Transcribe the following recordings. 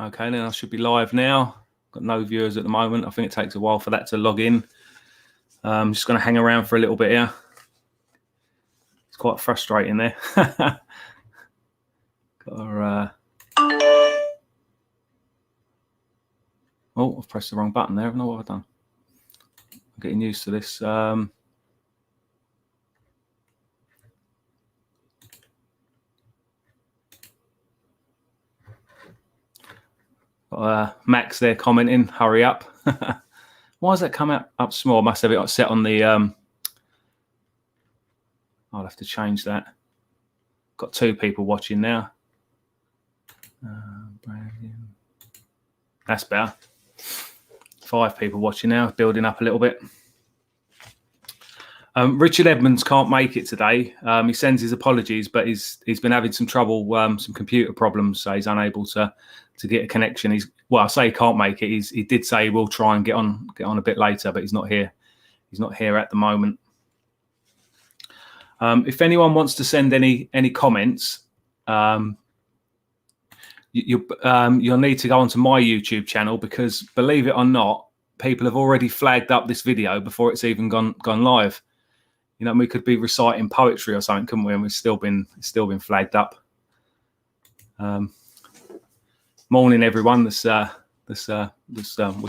Okay, then I should be live now. Got no viewers at the moment. I think it takes a while for that to log in. I'm just going to hang around for a little bit here. It's quite frustrating there. Oh, I've pressed the wrong button there. I don't know what I've done. I'm getting used to this. Max there commenting, hurry up. Why does that come up small? I must have it set on the... I'll have to change that. Got 2 people watching now. That's better. 5 people watching now, building up a little bit. Richard Edmonds can't make it today. He sends his apologies, but he's been having some trouble, some computer problems, so he's unable to get a connection. I say he can't make it. He did say he will try and get on a bit later, but he's not here. He's not here at the moment. If anyone wants to send any comments, you'll need to go onto my YouTube channel, because believe it or not, people have already flagged up this video before it's even gone live. You know, we could be reciting poetry or something, couldn't we? And it's still been flagged up. Morning, everyone. Let's wish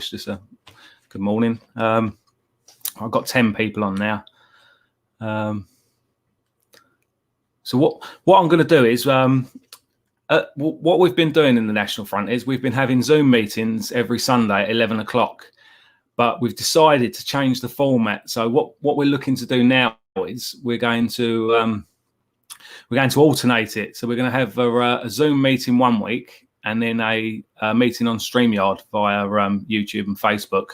this a good morning. I've got 10 people on now. So what I'm going to do is what we've been doing in the National Front is we've been having Zoom meetings every Sunday at 11 o'clock. But we've decided to change the format. So what we're looking to do now is we're going to alternate it. So we're going to have a Zoom meeting one week, and then a meeting on StreamYard via YouTube and Facebook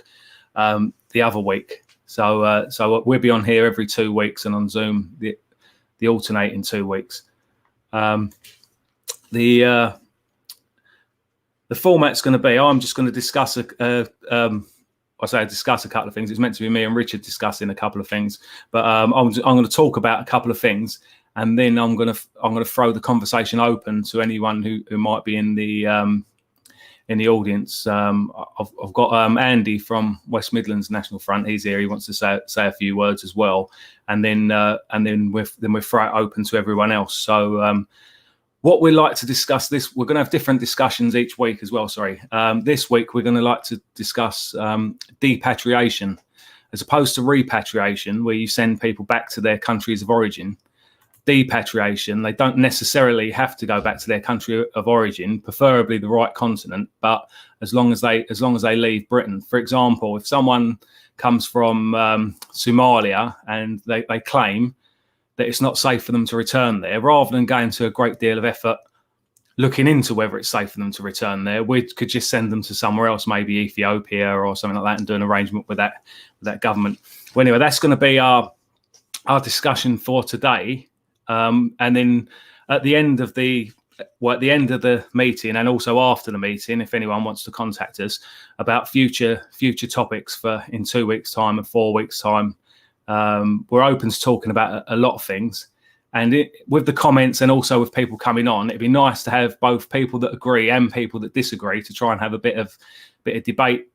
the other week. So we'll be on here every 2 weeks, and on Zoom the alternating 2 weeks. The format's going to be, I'm just going to discuss discuss a couple of things. It's meant to be me and Richard discussing a couple of things, but I'm going to talk about a couple of things, and then I'm going to throw the conversation open to anyone who might be in the audience. I've got Andy from West Midlands National Front. He's here. He wants to say a few words as well, and then we'll throw it open to everyone else. So what we like to discuss we're going to have different discussions each week as well. Sorry. This week, we're going to like to discuss depatriation as opposed to repatriation, where you send people back to their countries of origin. Depatriation, they don't necessarily have to go back to their country of origin, preferably the right continent, but as long as they leave Britain. For example, if someone comes from Somalia and they claim that it's not safe for them to return there, rather than going to a great deal of effort looking into whether it's safe for them to return there, we could just send them to somewhere else, maybe Ethiopia or something like that, and do an arrangement with that government. Well, anyway, that's going to be our discussion for today. And then at the end of the meeting, and also after the meeting, if anyone wants to contact us about future topics for in 2 weeks' time and 4 weeks' time, we're open to talking about a lot of things. And with the comments and also with people coming on, it'd be nice to have both people that agree and people that disagree to try and have a bit of debate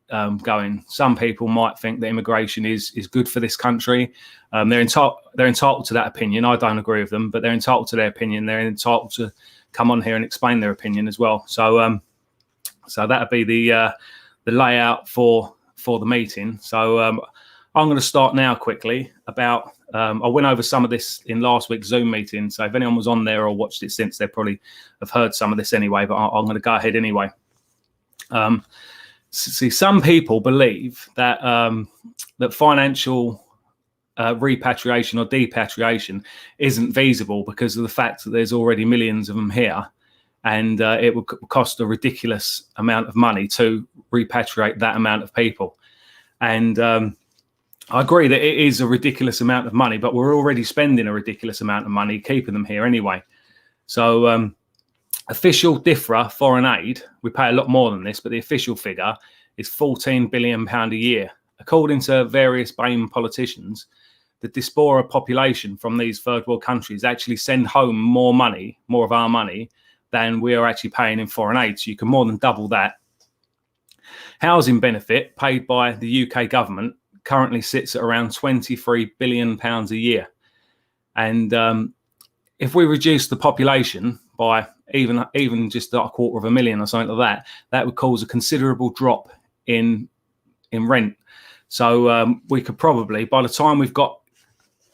going. Some people might think that immigration is good for this country. They're entitled to that opinion. I don't agree with them, but they're entitled to their opinion. They're entitled to come on here and explain their opinion as well. So that'd be the layout for the meeting. So I'm going to start now quickly about. I went over some of this in last week's Zoom meeting. So if anyone was on there or watched it since, they probably have heard some of this anyway. But I'm going to go ahead anyway. See, some people believe that that financial repatriation or depatriation isn't feasible because of the fact that there's already millions of them here, and it would cost a ridiculous amount of money to repatriate that amount of people. And I agree that it is a ridiculous amount of money, but we're already spending a ridiculous amount of money keeping them here anyway. So official DIFRA foreign aid, we pay a lot more than this, but the official figure is £14 billion a year. According to various BAME politicians, the diaspora population from these third world countries actually send home more of our money than we are actually paying in foreign aid. So you can more than double that. Housing benefit paid by the UK government currently sits at around £23 billion a year. And if we reduce the population by even just a 250,000 or something like that, that would cause a considerable drop in rent. So we could probably, by the time we've got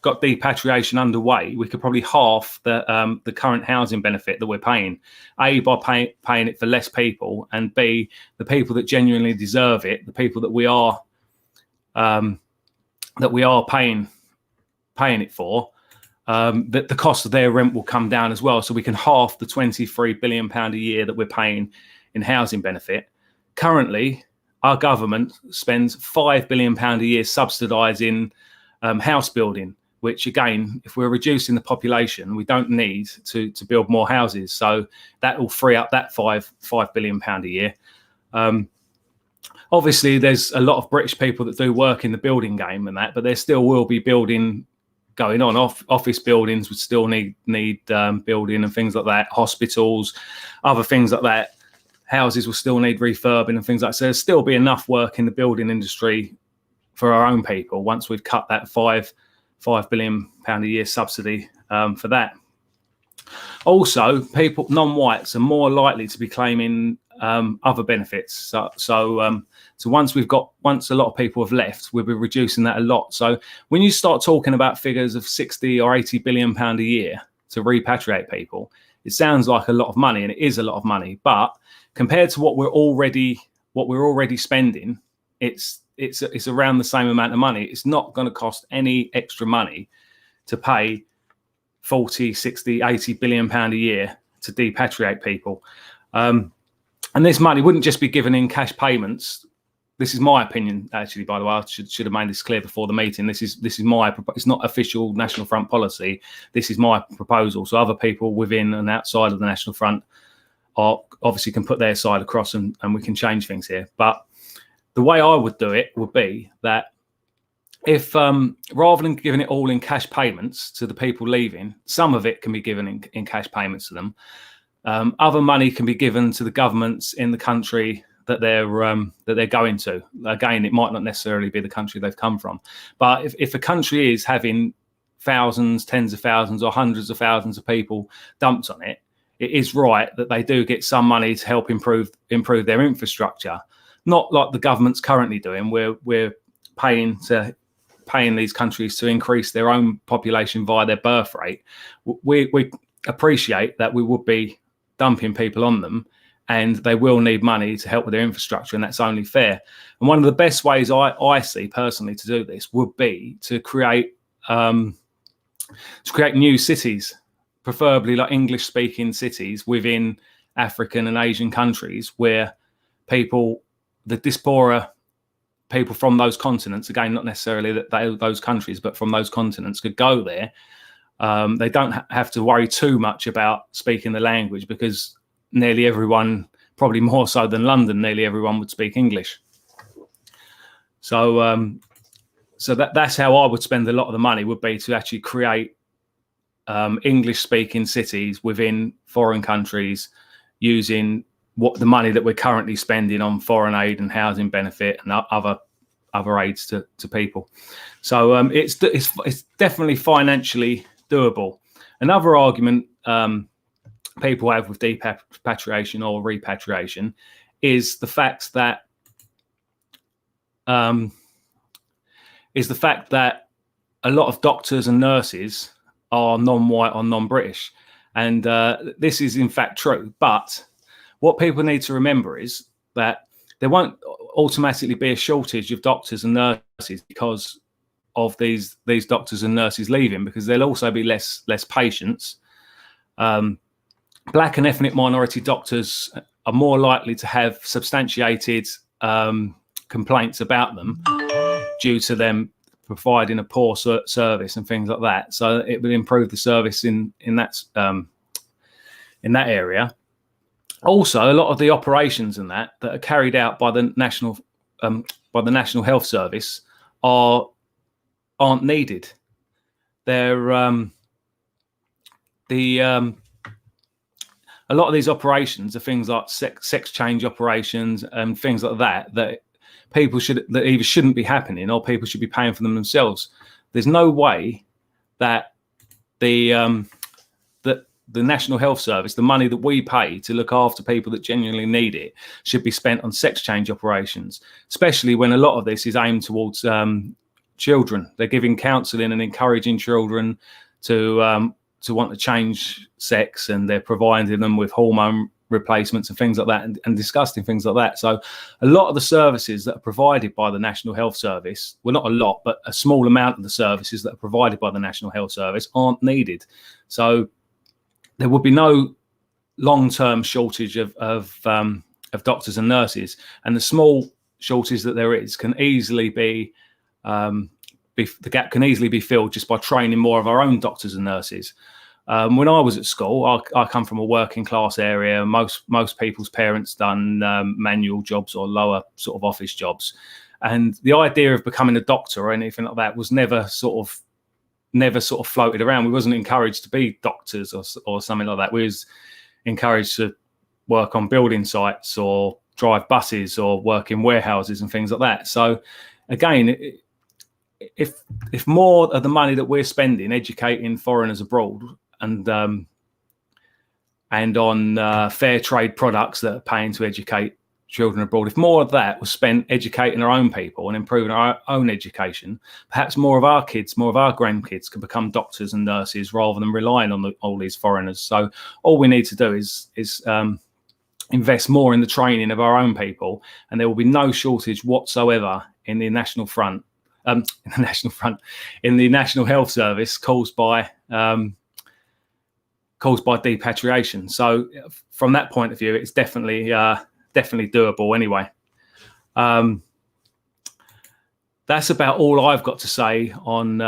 depatriation underway, we could probably halve the current housing benefit that we're paying. A, by paying it for less people, and B, the people that genuinely deserve it, the people that we are paying it for. That the cost of their rent will come down as well. So we can halve the £23 billion a year that we're paying in housing benefit. Currently, our government spends £5 billion a year subsidising house building, which again, if we're reducing the population, we don't need to build more houses. So that will free up that £5 billion a year. Obviously, there's a lot of British people that do work in the building game and that, but there still will be building going on. Office buildings would still need building and things like that. Hospitals, other things like that. Houses will still need refurbing and things like that. So there'll still be enough work in the building industry for our own people once we've cut that £5 billion a year subsidy for that. Also, people, non-whites, are more likely to be claiming other benefits. So once a lot of people have left, we'll be reducing that a lot. So when you start talking about figures of 60 or 80 billion pound a year to repatriate people, it sounds like a lot of money, and it is a lot of money. But compared to what we're already spending, it's around the same amount of money. It's not going to cost any extra money to pay 40, 60, 80 billion pound a year to depatriate people. And this money wouldn't just be given in cash payments. This is my opinion, actually, by the way. I should have made this clear before the meeting. This is my, it's not official National Front policy. This is my proposal. So other people within and outside of the National Front obviously can put their side across, and we can change things here. But the way I would do it would be that if rather than giving it all in cash payments to the people leaving, some of it can be given in cash payments to them. Other money can be given to the governments in the country that they're going to. Again, it might not necessarily be the country they've come from, but if a country is having thousands, tens of thousands, or hundreds of thousands of people dumped on it, it is right that they do get some money to help improve their infrastructure. Not like the government's currently doing, where we're paying these countries to increase their own population via their birth rate. We appreciate that we would be dumping people on them, and they will need money to help with their infrastructure, and that's only fair. And one of the best ways I see personally to do this would be to create new cities, preferably like English-speaking cities within African and Asian countries, where the diaspora people from those continents, again, not necessarily those countries, but from those continents, could go there. They don't have to worry too much about speaking the language, because nearly everyone, probably more so than London, nearly everyone would speak English. So that's how I would spend a lot of the money, would be to actually create English-speaking cities within foreign countries, using the money that we're currently spending on foreign aid and housing benefit and other aids to people. So it's definitely financially doable. Another argument people have with depatriation or repatriation is the fact that a lot of doctors and nurses are non-white or non-British, and this is in fact true. But what people need to remember is that there won't automatically be a shortage of doctors and nurses because of these doctors and nurses leaving, because there'll also be less patients. Black and ethnic minority doctors are more likely to have substantiated complaints about them due to them providing a poor service and things like that. So it will improve the service in that area. Also, a lot of the operations and that are carried out by the National Health Service aren't needed. They're a lot of these operations are things like sex change operations and things like that people either shouldn't be happening or people should be paying for them themselves. There's no way that the National Health Service, the money that we pay to look after people that genuinely need it, should be spent on sex change operations, especially when a lot of this is aimed towards children. They're giving counselling and encouraging children to want to change sex, and they're providing them with hormone replacements and things like that, and disgusting things like that. So a lot of the services that are provided by the National Health Service, well, not a lot, but a small amount of the services that are provided by the National Health Service aren't needed. So there would be no long-term shortage of doctors and nurses, and the small shortage that there is can easily be the gap can easily be filled just by training more of our own doctors and nurses. When I was at school, I come from a working class area. Most people's parents done manual jobs or lower sort of office jobs, and the idea of becoming a doctor or anything like that was never sort of floated around. We wasn't encouraged to be doctors or something like that. We was encouraged to work on building sites or drive buses or work in warehouses and things like that. So again, if more of the money that we're spending educating foreigners abroad and on fair trade products that are paying to educate children abroad, if more of that was spent educating our own people and improving our own education, perhaps more of our kids, more of our grandkids could become doctors and nurses rather than relying on all these foreigners. So all we need to do is invest more in the training of our own people, and there will be no shortage whatsoever in the National Health Service caused by depatriation. So from that point of view, it's definitely doable anyway. That's about all I've got to say on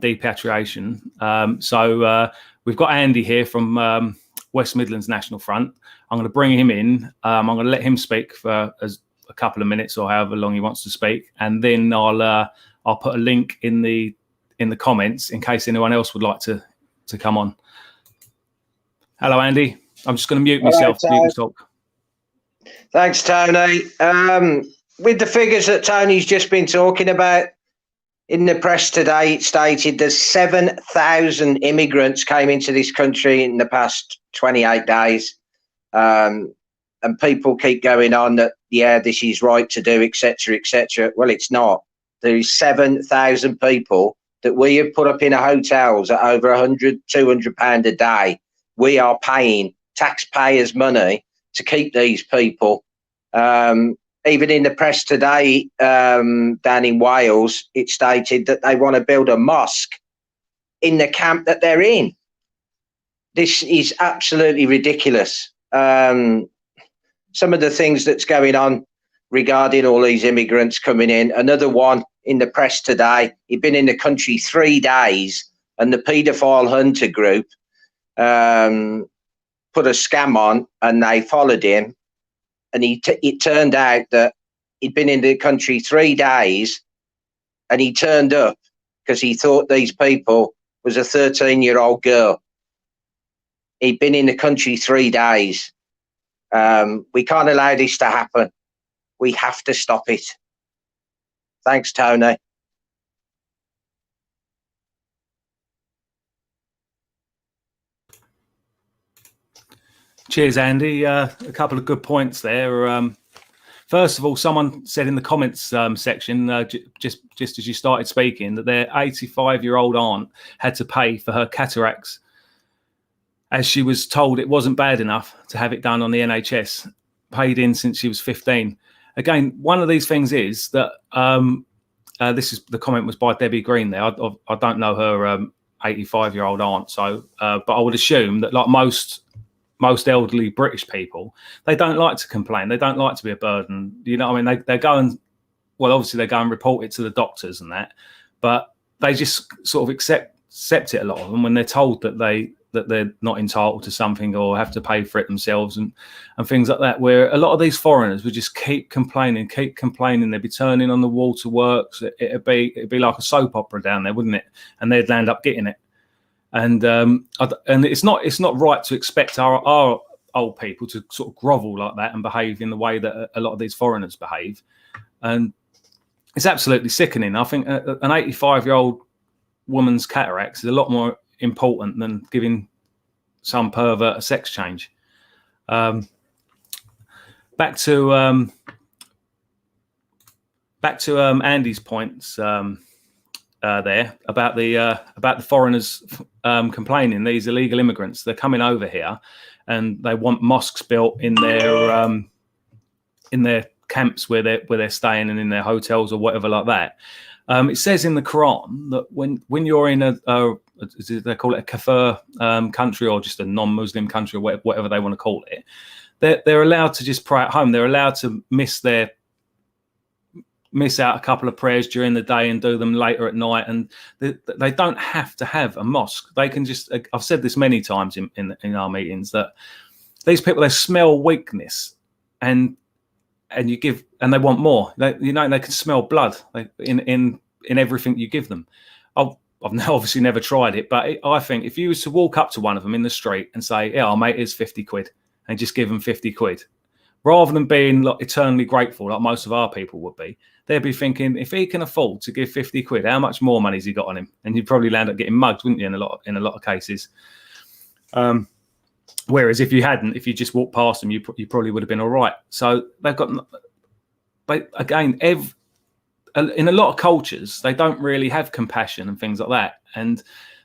depatriation. So we've got Andy here from West Midlands National Front. I'm going to bring him in. I'm going to let him speak for a couple of minutes or however long he wants to speak, and then I'll put a link in the comments in case anyone else would like to come on. Hello, Andy. I'm just going to mute myself. So you can talk. Thanks, Tony. With the figures that Tony's just been talking about, in the press today, it stated that 7,000 immigrants came into this country in the past 28 days. And people keep going on that, yeah, this is right to do, etc., etc. Well, it's not. There's 7,000 people that we have put up in hotels at over £100, £200 a day. We are paying taxpayers' money to keep these people. Even in the press today, down in Wales, it stated that they want to build a mosque in the camp that they're in. This is absolutely ridiculous. Some of the things that's going on regarding all these immigrants coming in. Another one in the press today, he'd been in the country 3 days, and the paedophile hunter group put a scam on, and they followed him. And it turned out that he'd been in the country 3 days, and he turned up because he thought these people was a 13-year-old girl. He'd been in the country 3 days. We can't allow this to happen. We have to stop it. Thanks, Tony. Cheers, Andy. A couple of good points there. First of all, someone said in the comments section, just as you started speaking, that their 85-year-old aunt had to pay for her cataracts, as she was told it wasn't bad enough to have it done on the NHS, paid in since she was 15. Again, one of these things is that the comment was by Debbie Green there. I don't know her 85-year-old aunt, so but I would assume that, like most elderly British people, they don't like to complain. They don't like to be a burden. You know what I mean? They go and, well, obviously they go and report it to the doctors and that, but they just sort of accept it, a lot of them, when they're told that they're not entitled to something or have to pay for it themselves and things like that, where a lot of these foreigners would just keep complaining. They'd be turning on the waterworks. It'd be like a soap opera down there, wouldn't it? And they'd land up getting it. and it's not right to expect our old people to sort of grovel like that and behave in the way that a lot of these foreigners behave. And it's absolutely sickening. I think an 85-year-old woman's cataracts is a lot more important than giving some pervert a sex change. Back to Andy's points there about the foreigners complaining. These illegal immigrants, they're coming over here, and they want mosques built in their camps where they're staying and in their hotels or whatever like that. It says in the Quran that when you're in they call it a kafir country, or just a non-Muslim country, or whatever they want to call it, they're allowed to just pray at home. They're allowed to miss out a couple of prayers during the day and do them later at night, and they don't have to have a mosque. They can just, I've said this many times in our meetings, that these people, they smell weakness and they want more. They can smell blood in everything you give them. I've now obviously never tried it, but I think if you was to walk up to one of them in the street and say, "Yeah, mate, here's 50 quid," and just give them 50 quid, rather than being like eternally grateful like most of our people would be, they'd be thinking, if he can afford to give 50 quid, how much more money's he got on him? And you'd probably land up getting mugged, wouldn't you, in a lot of cases. Whereas if you just walked past them, you probably would have been all right. So they've got, but again, in a lot of cultures, they don't really have compassion and things like that. And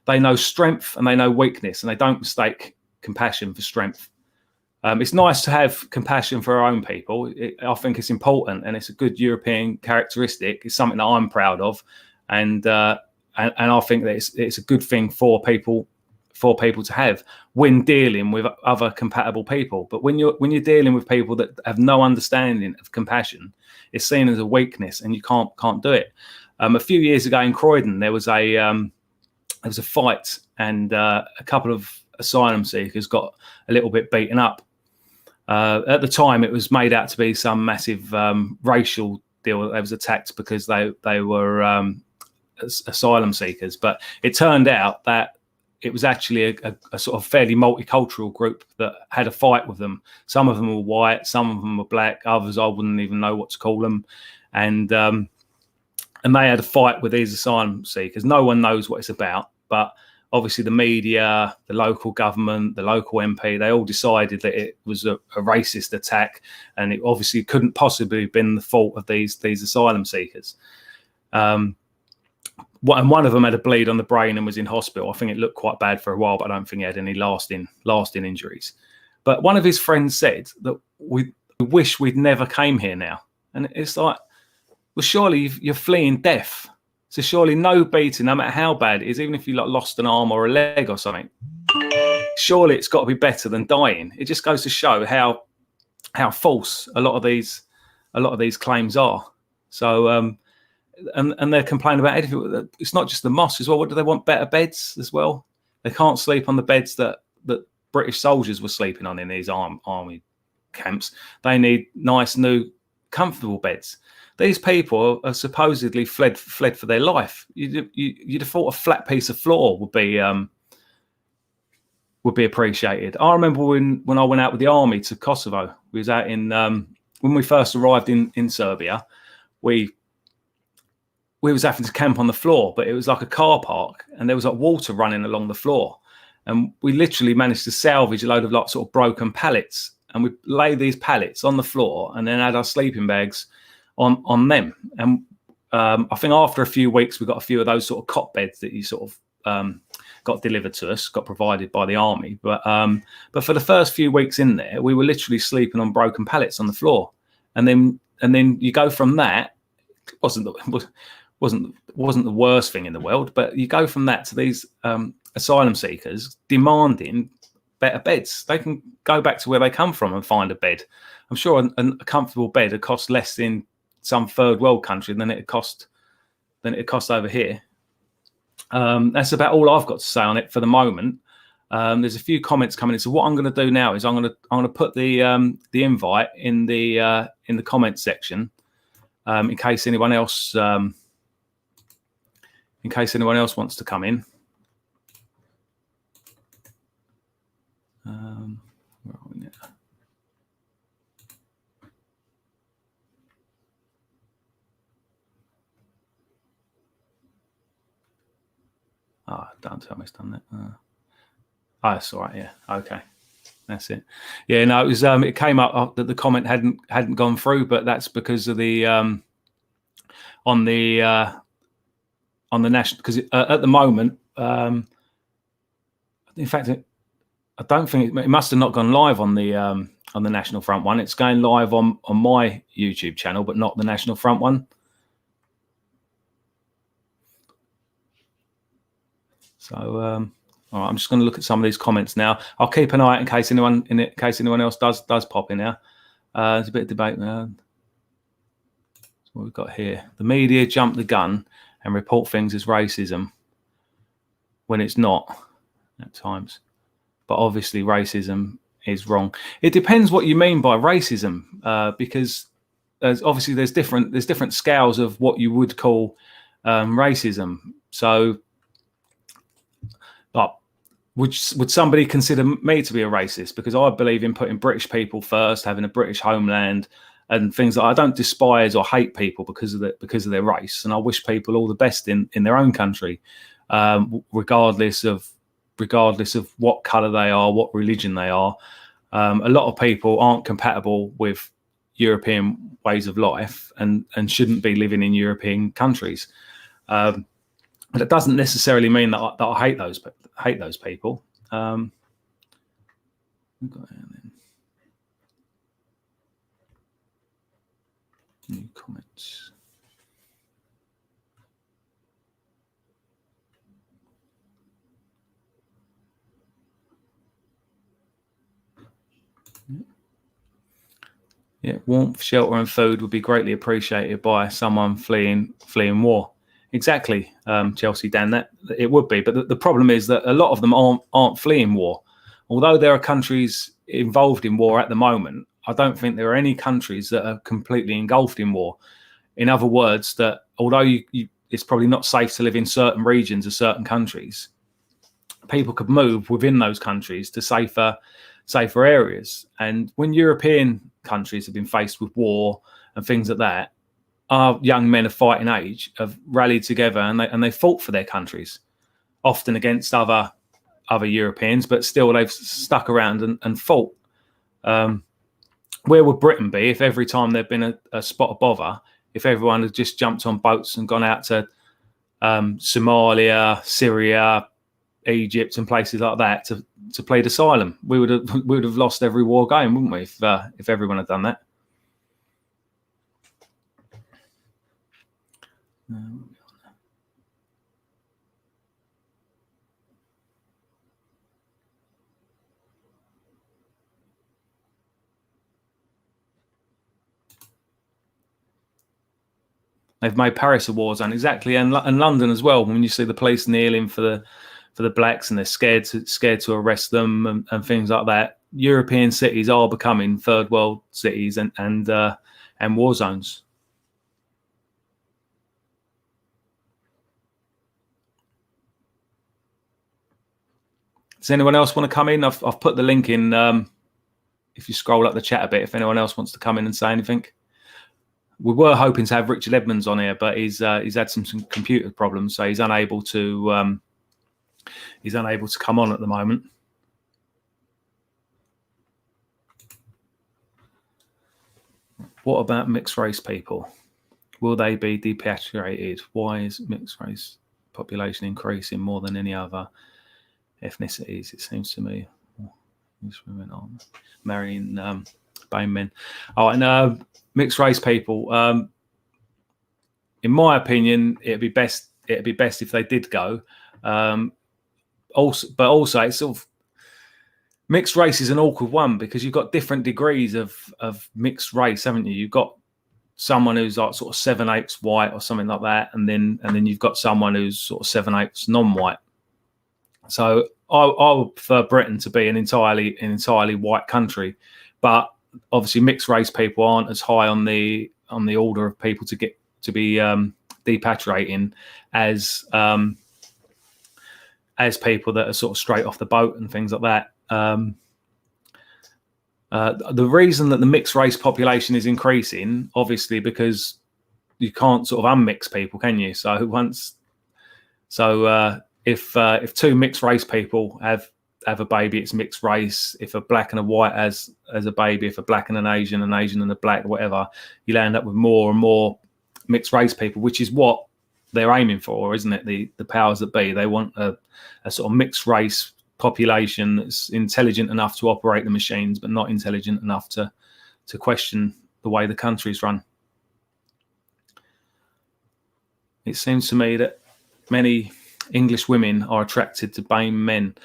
they know strength and they know weakness, and they don't mistake compassion for strength. It's nice to have compassion for our own people. I think it's important, and it's a good European characteristic. It's something that I'm proud of, and I think that it's a good thing for people to have when dealing with other compatible people. But when you're dealing with people that have no understanding of compassion, it's seen as a weakness, and you can't do it. A few years ago in Croydon, there was a fight, and a couple of asylum seekers got a little bit beaten up. At the time, it was made out to be some massive racial deal. They was attacked because they were asylum seekers, but it turned out that it was actually a sort of fairly multicultural group that had a fight with them. Some of them were white, some of them were black, others I wouldn't even know what to call them, and they had a fight with these asylum seekers. No one knows what it's about, but obviously the media, the local government, the local MP, they all decided that it was a racist attack, and it obviously couldn't possibly have been the fault of these asylum seekers. And one of them had a bleed on the brain and was in hospital. I think it looked quite bad for a while, but I don't think he had any lasting injuries. But one of his friends said that we wish we'd never came here now. And it's like, well, surely you're fleeing death. So surely no beating, no matter how bad it is, even if you lost an arm or a leg or something, surely it's got to be better than dying. It just goes to show how false a lot of these claims are. So and they're complaining about anything. It's not just the mosque as well. What do they want? Better beds as well? They can't sleep on the beds that British soldiers were sleeping on in these army camps. They need nice, new, comfortable beds. These people are supposedly fled for their life. You'd have thought a flat piece of floor would be appreciated. I remember when I went out with the army to Kosovo. We was out in when we first arrived in Serbia. We was having to camp on the floor, but it was like a car park, and there was like water running along the floor, and we literally managed to salvage a load of sort of broken pallets, and we lay these pallets on the floor, and then had our sleeping bags on them. And I think after a few weeks, we got a few of those sort of cot beds that you sort of got delivered to us, got provided by the army. But for the first few weeks in there, we were literally sleeping on broken pallets on the floor, and then you go from that. Wasn't the worst thing in the world, but you go from that to these asylum seekers demanding better beds. They can go back to where they come from and find a bed. I'm sure a comfortable bed would cost less in some third world country than it cost over here. That's about all I've got to say on it for the moment. There's a few comments coming in. So what I'm going to do now is I'm going to put the invite in the comments section in case anyone else wants to come in. Where are we now? Oh, don't tell me it's done that. Oh, that's all right. Yeah. Okay. That's it. Yeah. No, it was. It came up that the comment hadn't gone through, but that's because of the on the national. Because at the moment, in fact, I don't think it must have not gone live on the National Front one. It's going live on my YouTube channel, but not the National Front one. So, all right, I'm just going to look at some of these comments now. I'll keep an eye out in case anyone else does pop in now. There's a bit of debate now. So what we've got here: the media jump the gun and report things as racism when it's not at times. But obviously, racism is wrong. It depends what you mean by racism, because there's different scales of what you would call racism. So. But would somebody consider me to be a racist? Because I believe in putting British people first, having a British homeland, and things like I don't despise or hate people because of their race, and I wish people all the best in their own country, regardless of what colour they are, what religion they are. A lot of people aren't compatible with European ways of life and shouldn't be living in European countries. But it doesn't necessarily mean that I hate those people. New comments. Yeah, warmth, shelter, and food would be greatly appreciated by someone fleeing war. Exactly, Chelsea Dan, that it would be, but the problem is that a lot of them aren't fleeing war. Although there are countries involved in war at the moment, I don't think there are any countries that are completely engulfed in war. In other words, that although it's probably not safe to live in certain regions of certain countries, people could move within those countries to safer areas. And when European countries have been faced with war and things like that, our young men of fighting age have rallied together and they fought for their countries, often against other Europeans, but still they've stuck around and fought. Where would Britain be if every time there'd been a spot of bother, if everyone had just jumped on boats and gone out to Somalia, Syria, Egypt, and places like that to plead asylum? We would have lost every war going, wouldn't we? If everyone had done that. They've made Paris a war zone, exactly, and London as well. When you see the police kneeling for the blacks and they're scared to arrest them and things like that, European cities are becoming third world cities and war zones. Does anyone else want to come in? I've put the link in. If you scroll up the chat a bit, if anyone else wants to come in and say anything. We were hoping to have Richard Edmonds on here, but he's had some computer problems, so he's unable to come on at the moment. What about mixed race people? Will they be depatriated? Why is mixed race population increasing more than any other ethnicities? It seems to me. These women are marrying BAME men. Oh, and mixed race people. In my opinion, it'd be best if they did go. Also, it's sort of mixed race is an awkward one because you've got different degrees of mixed race, haven't you? You've got someone who's like sort of 7/8 white or something like that, and then you've got someone who's sort of 7/8 non-white. So I would prefer Britain to be an entirely white country, but obviously mixed race people aren't as high on the order of people to be depatriating as people that are sort of straight off the boat and things like that. The reason that the mixed race population is increasing, obviously, because you can't sort of unmix people, can you? If two mixed race people have a baby, it's mixed race. If a black and a white has a baby, if a black and an Asian and a black, whatever, you'll end up with more and more mixed race people, which is what they're aiming for, isn't it? The powers that be, they want a sort of mixed race population that's intelligent enough to operate the machines, but not intelligent enough to question the way the country's run. It seems to me that many English women are attracted to BAME men.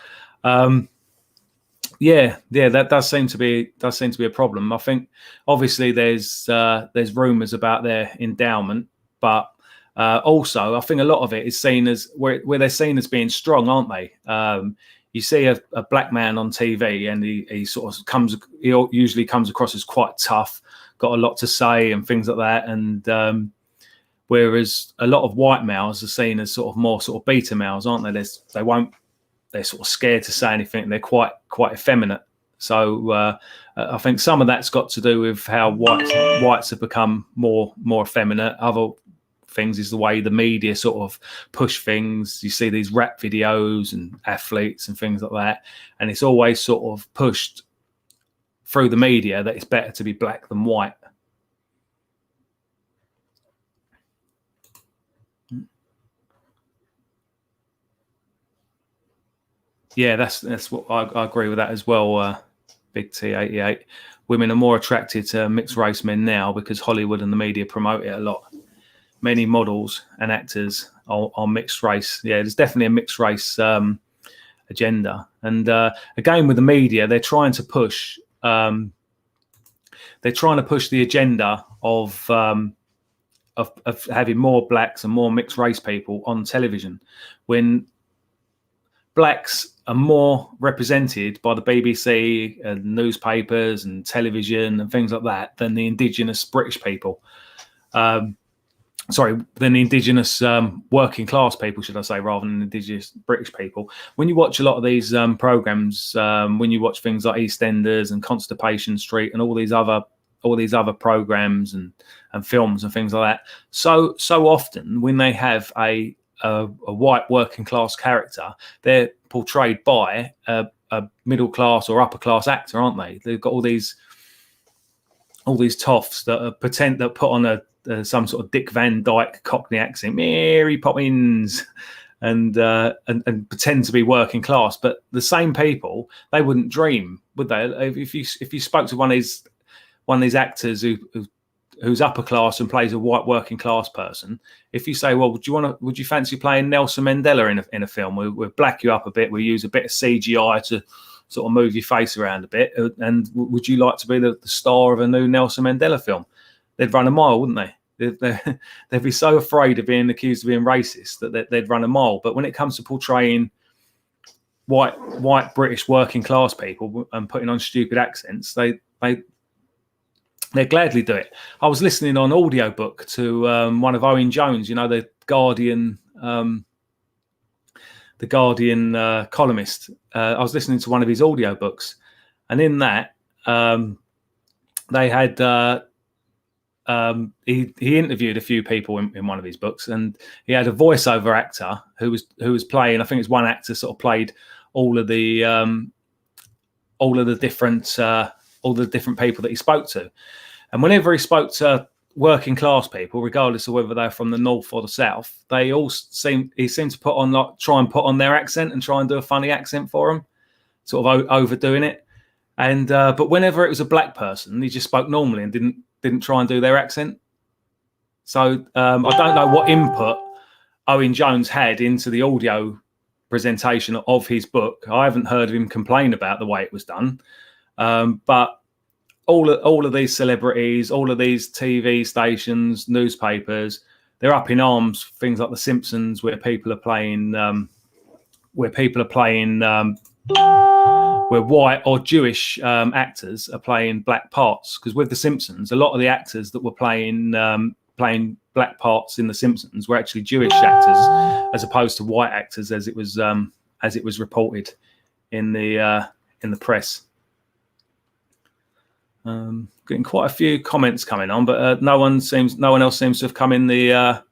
Yeah, that does seem to be a problem. I think obviously there's rumours about their endowment, but also I think a lot of it is seen as where they're seen as being strong, aren't they? You see a black man on TV, and he usually comes across as quite tough, got a lot to say and things like that, and whereas a lot of white males are seen as sort of more sort of beta males, aren't they? They're sort of scared to say anything. They're quite effeminate. So I think some of that's got to do with how whites have become more effeminate. Other things is the way the media sort of push things. You see these rap videos and athletes and things like that, and it's always sort of pushed through the media that it's better to be black than white. Yeah, that's what I agree with that as well. Big T88. Women are more attracted to mixed race men now because Hollywood and the media promote it a lot. Many models and actors are mixed race. Yeah, there's definitely a mixed race agenda. And again, with the media, they're trying to push the agenda of having more blacks and more mixed race people on television, when blacks are more represented by the BBC and newspapers and television and things like that than the indigenous British people. Than the indigenous working class people, should I say, rather than indigenous British people. When you watch a lot of these programs, when you watch things like EastEnders and Constipation Street and all these other programs and films and things like that, so often when they have a white working class character, they're portrayed by a middle class or upper class actor, aren't they? They've got all these toffs that put on some sort of Dick Van Dyke Cockney accent, Mary Poppins, and pretend to be working class. But the same people, they wouldn't dream, would they? If you spoke to one of these actors who's upper class and plays a white working class person, if you say, well, would you fancy playing Nelson Mandela in a film? We'll black you up a bit. We'll use a bit of CGI to sort of move your face around a bit. And would you like to be the star of a new Nelson Mandela film? They'd run a mile, wouldn't they? They'd be so afraid of being accused of being racist that they'd run a mile. But when it comes to portraying white British working class people and putting on stupid accents, they gladly do it. I was listening on audiobook to one of Owen Jones, the Guardian columnist. I was listening to one of his audiobooks, and in that they had he interviewed a few people in one of his books, and he had a voiceover actor who was playing. I think it's one actor sort of played all of the different people that he spoke to. And whenever he spoke to working class people, regardless of whether they're from the north or the south, he seemed to try and put on their accent and try and do a funny accent for them, sort of overdoing it. And but whenever it was a black person, he just spoke normally and didn't try and do their accent. So I don't know what input Owen Jones had into the audio presentation of his book. I haven't heard of him complain about the way it was done, but all of these celebrities, all of these TV stations, newspapers, they're up in arms. Things like The Simpsons, where white or Jewish actors are playing black parts. Because with The Simpsons, a lot of the actors that were playing black parts in The Simpsons were actually Jewish actors, as opposed to white actors, as it was reported in the press. Getting quite a few comments coming on, but no one else seems to have come in the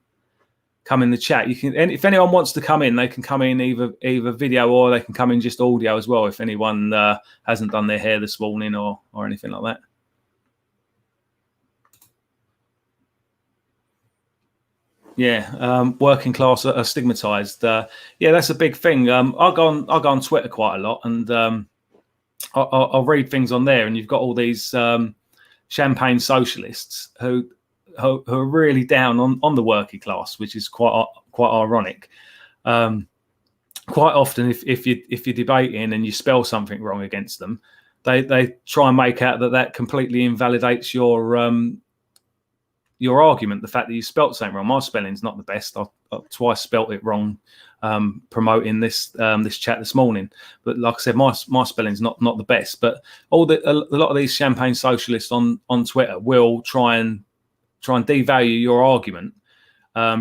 chat. You can, if anyone wants to come in, they can come in either video or they can come in just audio as well. If anyone hasn't done their hair this morning or anything like that. Yeah, working class are stigmatized. Yeah, that's a big thing. I go on Twitter quite a lot, and I'll read things on there, and you've got all these champagne socialists who are really down on the working class, which is quite ironic. Quite often, if you're debating and you spell something wrong against them, they try and make out that completely invalidates your argument. The fact that you spelt something wrong. My spelling's not the best. I twice spelt it wrong promoting this chat this morning. But like I said, my spelling's not the best. But a lot of these champagne socialists on Twitter will try and devalue your argument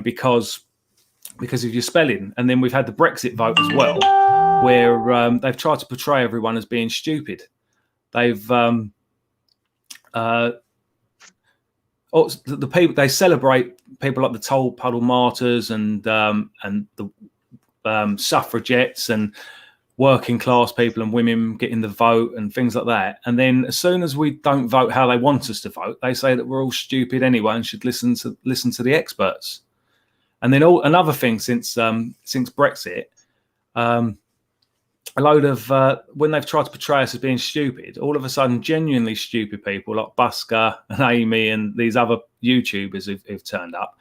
because of your spelling. And then we've had the Brexit vote as well, where they've tried to portray everyone as being stupid. They've the people, they celebrate people like the toll puddle martyrs and the suffragettes and working class people and women getting the vote and things like that. And then as soon as we don't vote how they want us to vote, they say that we're all stupid anyway and should listen to the experts. And then another thing since Brexit, a load of when they've tried to portray us as being stupid, all of a sudden genuinely stupid people like Busker and Amy and these other YouTubers who've turned up,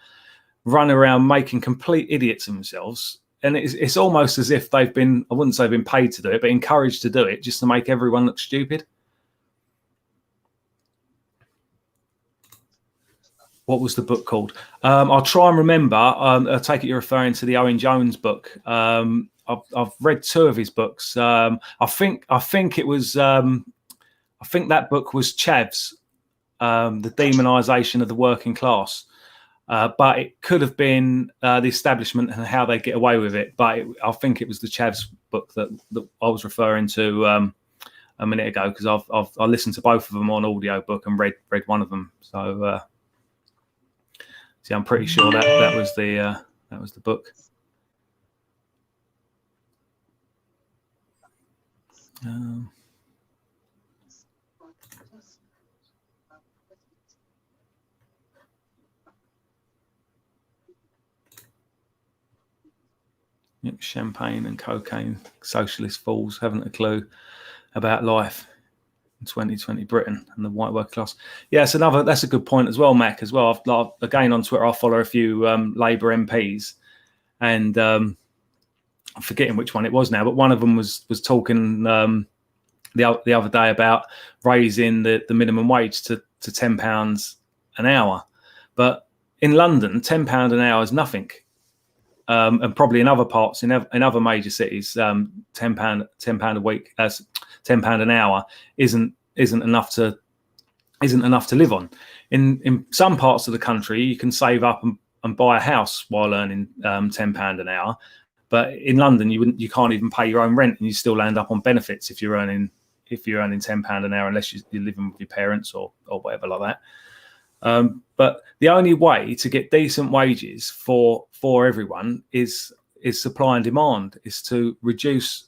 run around making complete idiots of themselves. And it's almost as if they've been, I wouldn't say they've been paid to do it, but encouraged to do it just to make everyone look stupid. What was the book called? I'll try and remember. I take it you're referring to the Owen Jones book. I've read 2 of his books. I think it was. I think that book was Chav's, The Demonisation of the Working Class. But it could have been the establishment and how they get away with it. But I think it was the Chav's book that I was referring to a minute ago, because I listened to both of them on audio book and read one of them. So see, I'm pretty sure that was the book. Champagne and cocaine socialist fools haven't a clue about life in 2020 Britain and the white working class. Yeah, that's a good point as well, Mac, as well. Again, on Twitter, I follow a few Labour MPs, and I'm forgetting which one it was now, but one of them was talking the other day about raising the minimum wage to £10 an hour. But in London, £10 an hour is nothing. And probably in other parts, in other major cities, £10 a week, £10 an hour isn't enough to live on. In some parts of the country, you can save up and buy a house while earning £10 an hour. But in London, you can't even pay your own rent, and you still end up on benefits if you're earning £10 an hour, unless you're living with your parents or whatever like that. But the only way to get decent wages for everyone is supply and demand, is to reduce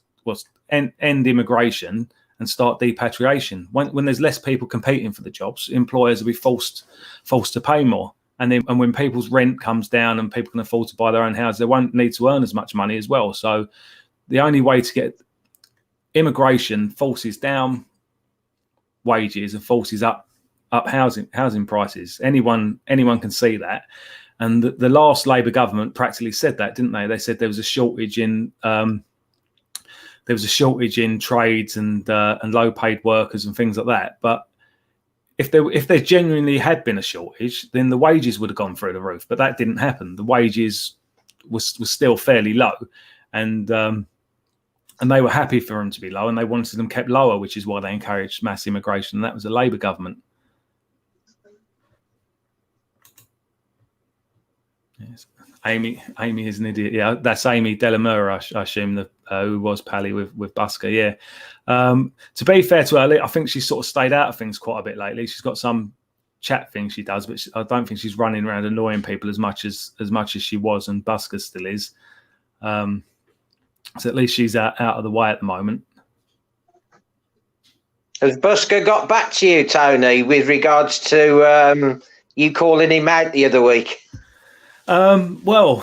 end immigration and start depatriation. When there's less people competing for the jobs, employers will be forced to pay more. And when people's rent comes down and people can afford to buy their own house, they won't need to earn as much money as well. So the only way to get immigration forces down wages and forces up housing prices. Anyone can see that. And the last Labour government practically said that, didn't they? They said there was a shortage in trades and low-paid workers and things like that. But if there genuinely had been a shortage, then the wages would have gone through the roof. But that didn't happen. The wages was still fairly low, and they were happy for them to be low, and they wanted them kept lower, which is why they encouraged mass immigration. And that was a Labour government. Yes. Amy is an idiot. Yeah, that's Amy Delamere, I assume, who was Pally with Busker. Yeah. To be fair to her, I think she's sort of stayed out of things quite a bit lately. She's got some chat thing she does, but I don't think she's running around annoying people as much as she was, and Busker still is. So at least she's out of the way at the moment. Has Busker got back to you, Tony, with regards to you calling him out the other week? Well,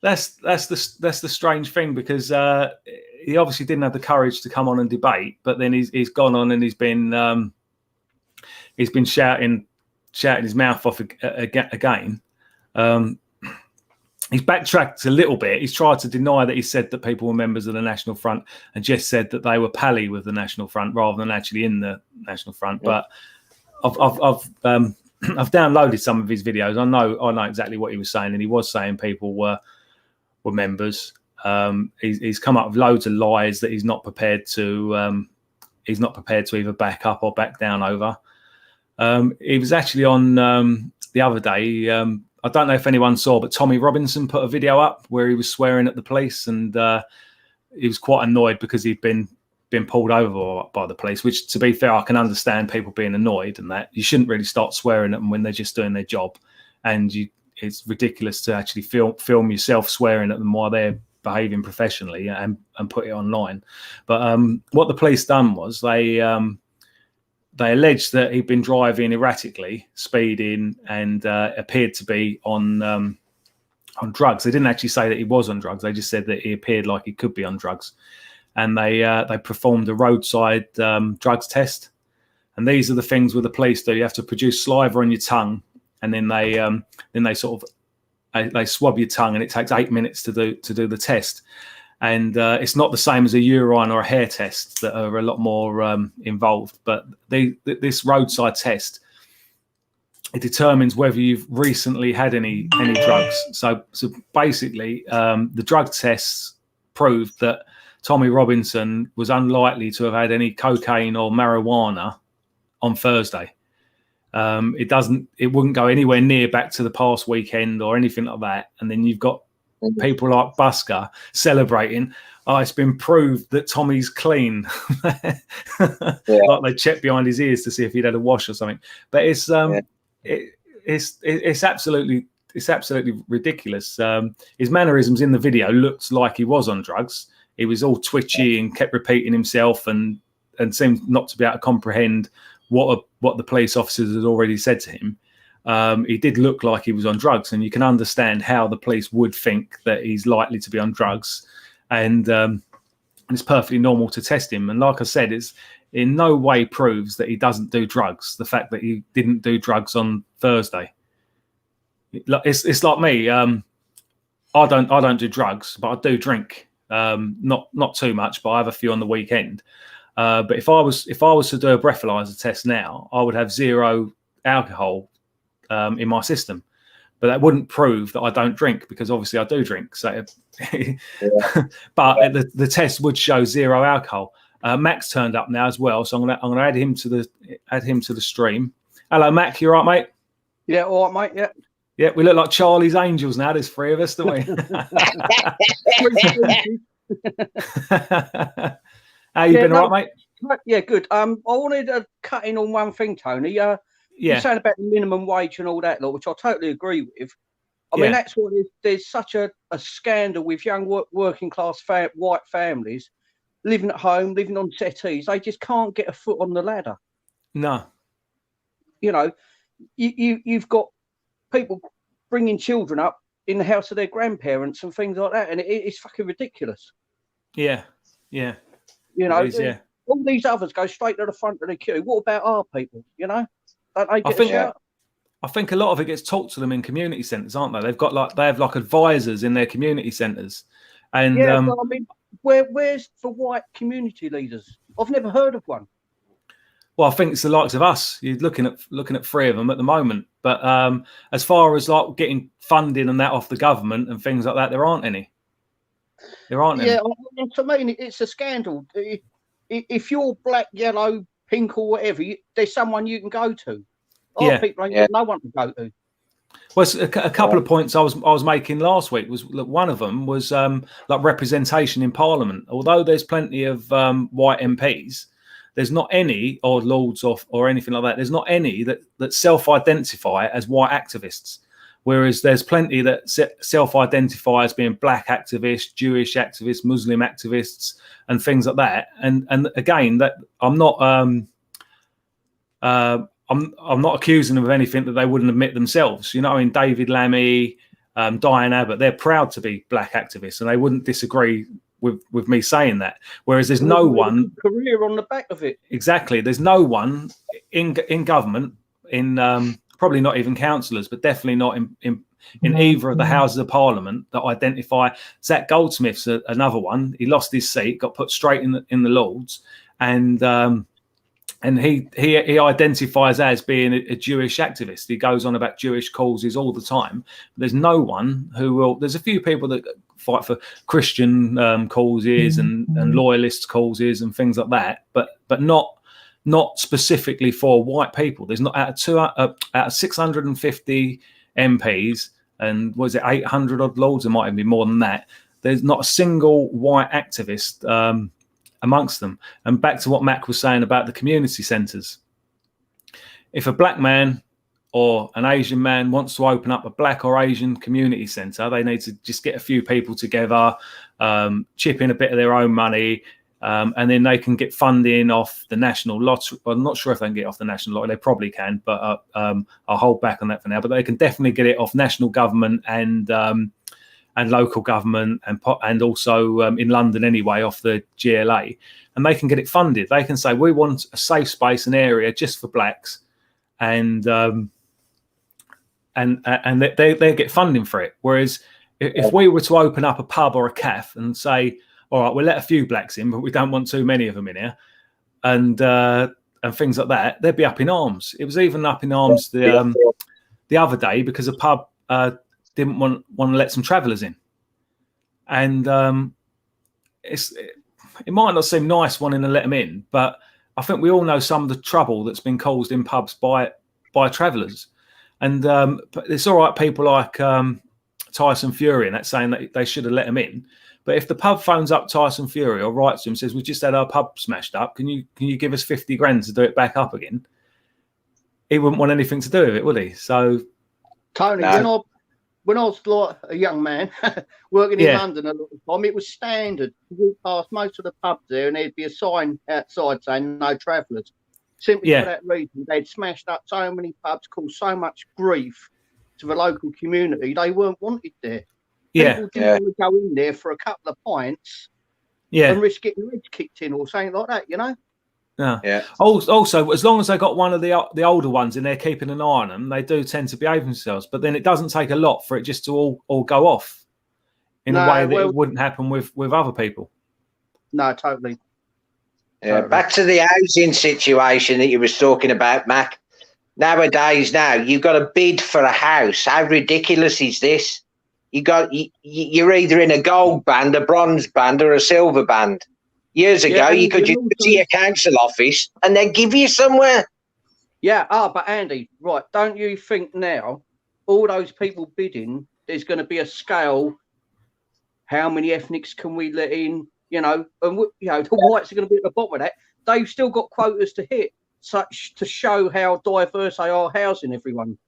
that's the strange thing, because he obviously didn't have the courage to come on and debate, but then he's gone on and he's been shouting his mouth off again. He's backtracked a little bit. He's tried to deny that he said that people were members of the National Front, and just said that they were Pally with the National Front rather than actually in the National Front. Yeah. But I've downloaded some of his videos. I know exactly what he was saying, and he was saying people were members. He's come up with loads of lies that he's not prepared to either back up or back down over. He was actually on the other day. I don't know if anyone saw, but Tommy Robinson put a video up where he was swearing at the police, and he was quite annoyed because he'd been pulled over by the police, which, to be fair, I can understand people being annoyed, and that you shouldn't really start swearing at them when they're just doing their job. And it's ridiculous to actually film yourself swearing at them while they're behaving professionally and put it online. But what the police done was they alleged that he'd been driving erratically, speeding, and appeared to be on drugs. They didn't actually say that he was on drugs. They just said that he appeared like he could be on drugs. And they performed a roadside drugs test. And these are the things where the police do. You have to produce saliva on your tongue, and then they sort of they swab your tongue, and it takes 8 minutes to do the test. And it's not the same as a urine or a hair test that are a lot more involved. But this roadside test, it determines whether you've recently had any drugs. So basically, the drug tests proved that Tommy Robinson was unlikely to have had any cocaine or marijuana on Thursday. It wouldn't go anywhere near back to the past weekend or anything like that. And then you've got people like Busker celebrating. Oh, it's been proved that Tommy's clean. Like they checked behind his ears to see if he'd had a wash or something. But it's absolutely ridiculous. His mannerisms in the video looked like he was on drugs. He was all twitchy and kept repeating himself and seemed not to be able to comprehend what the police officers had already said to him. He did look like he was on drugs, and you can understand how the police would think that he's likely to be on drugs. And it's perfectly normal to test him. And like I said, it's in no way proves that he doesn't do drugs. The fact that he didn't do drugs on Thursday. It's like me. I don't do drugs, but I do drink. Not too much, but I have a few on the weekend. But if I was to do a breathalyzer test now, I would have 0 alcohol in my system. But that wouldn't prove that I don't drink, because obviously I do drink. So, but the test would show 0 alcohol. Mac's turned up now as well, so I'm gonna add him to the stream. Hello, Mac. You all right, mate? Yeah, all right, mate. Yeah. Yeah, we look like Charlie's Angels now. There's 3 of us, don't we? How you been, all right, mate? Yeah, good. I wanted to cut in on one thing, Tony. You're saying about the minimum wage and all that, which I totally agree with. I mean, that's what there's such a scandal with young working class white families living at home, living on settees. They just can't get a foot on the ladder. No. You know, you've got people bringing children up in the house of their grandparents and things like that, and it's fucking ridiculous. Yeah. You know, all these others go straight to the front of the queue. What about our people? You know, don't they get a shout? I think a lot of it gets taught to them in community centres, aren't they? They have advisors in their community centres, and well, I mean, where's the white community leaders? I've never heard of one. Well, I think it's the likes of us. You're looking at 3 of them at the moment. But as far as getting funding and that off the government and things like that, there aren't any. There aren't any. Yeah, to me, it's a scandal. If you're black, yellow, pink, or whatever, there's someone you can go to. People ain't got no one to go to. Well, a couple of points I was making last week was that one of them was like representation in Parliament. Although there's plenty of white MPs, there's not any, or lords or anything like that. There's not any that self-identify as white activists. Whereas there's plenty that self-identify as being black activists, Jewish activists, Muslim activists, and things like that. And again, that I'm not accusing them of anything that they wouldn't admit themselves. You know, I mean, David Lammy, Diane Abbott, they're proud to be black activists, and they wouldn't disagree with me saying that. Whereas there's no one career on the back of it. Exactly. There's no one in government, in probably not even councillors, but definitely not in either of the Houses of Parliament that identify. Zach Goldsmith's another one. He lost his seat, got put straight in the Lords, and he identifies as being a Jewish activist. He goes on about Jewish causes all the time. There's no one who will. There's a few people that fight for Christian causes and loyalist causes and things like that, but not specifically for white people. There's not out of 650 MPs and was it 800 odd lords? There might even be more than that. There's not a single white activist amongst them. And back to what Mac was saying about the community centres. If a black man or an Asian man wants to open up a black or Asian community centre, they need to just get a few people together, chip in a bit of their own money, and then they can get funding off the national lottery. Well, I'm not sure if they can get off the national lottery. They probably can, but I'll hold back on that for now. But they can definitely get it off national government and local government and also in London anyway off the GLA, and they can get it funded. They can say we want a safe space, an area just for blacks, and they get funding for it. Whereas if we were to open up a pub or a cafe and say, all right, we'll let a few blacks in, but we don't want too many of them in here, and things like that, they'd be up in arms. It was even up in arms the other day because a pub didn't want to let some travellers in, and it might not seem nice wanting to let them in, but I think we all know some of the trouble that's been caused in pubs by travellers, and but it's all right. People like Tyson Fury and that's saying that they should have let them in. But if the pub phones up Tyson Fury or writes to him and says, we just had our pub smashed up, can you give us 50 grand to do it back up again? He wouldn't want anything to do with it, would he? So, Tony, when I was like a young man working in London a lot of time, it was standard to walk past most of the pubs there and there'd be a sign outside saying no travellers. Simply for that reason, they'd smashed up so many pubs, caused so much grief to the local community, they weren't wanted there. People didn't want to go in there for a couple of pints and risk getting their heads kicked in or something like that, you know? Yeah. Also, as long as they got one of the older ones in there keeping an eye on them, they do tend to behave themselves. But then it doesn't take a lot for it just to all go off in a way that it wouldn't happen with other people. No, totally. Yeah. Totally. Back to the housing situation that you was talking about, Mac. Nowadays, you've got to bid for a house. How ridiculous is this? You're either in a gold band, a bronze band, or a silver band. Years ago, you could just go to your council office and they'd give you somewhere. Yeah. But Andy, right? Don't you think now all those people bidding, there's going to be a scale? How many ethnics can we let in? You know, and the whites are going to be at the bottom of that. They've still got quotas to hit, such to show how diverse they are housing everyone.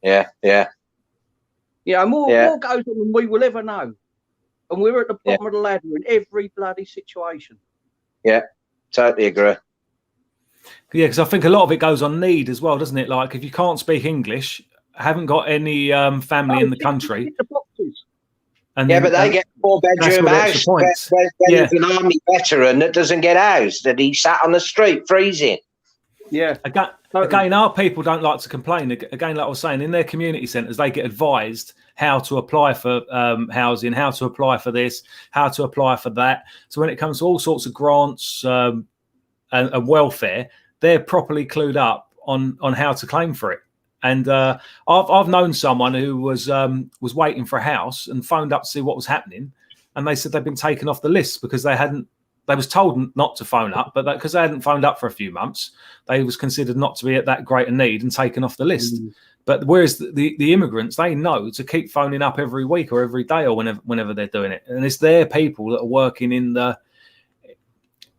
Yeah. Yeah, more goes on than we will ever know. And we're at the bottom of the ladder in every bloody situation. Yeah, totally agree. Yeah, because I think a lot of it goes on need as well, doesn't it? Like if you can't speak English, haven't got any family in the country. And but they get a 4-bedroom house when there's an army veteran that doesn't get housed, that he sat on the street freezing. Yeah. Again, our people don't like to complain. Again, like I was saying, in their community centres, they get advised how to apply for housing, how to apply for this, how to apply for that. So when it comes to all sorts of grants and welfare, they're properly clued up on how to claim for it. And I've known someone who was waiting for a house and phoned up to see what was happening, and they said they'd been taken off the list because they hadn't they was told not to phone up, but because they hadn't phoned up for a few months, they was considered not to be at that great a need and taken off the list. But whereas the immigrants, they know to keep phoning up every week or every day or whenever they're doing it, and it's their people that are working in that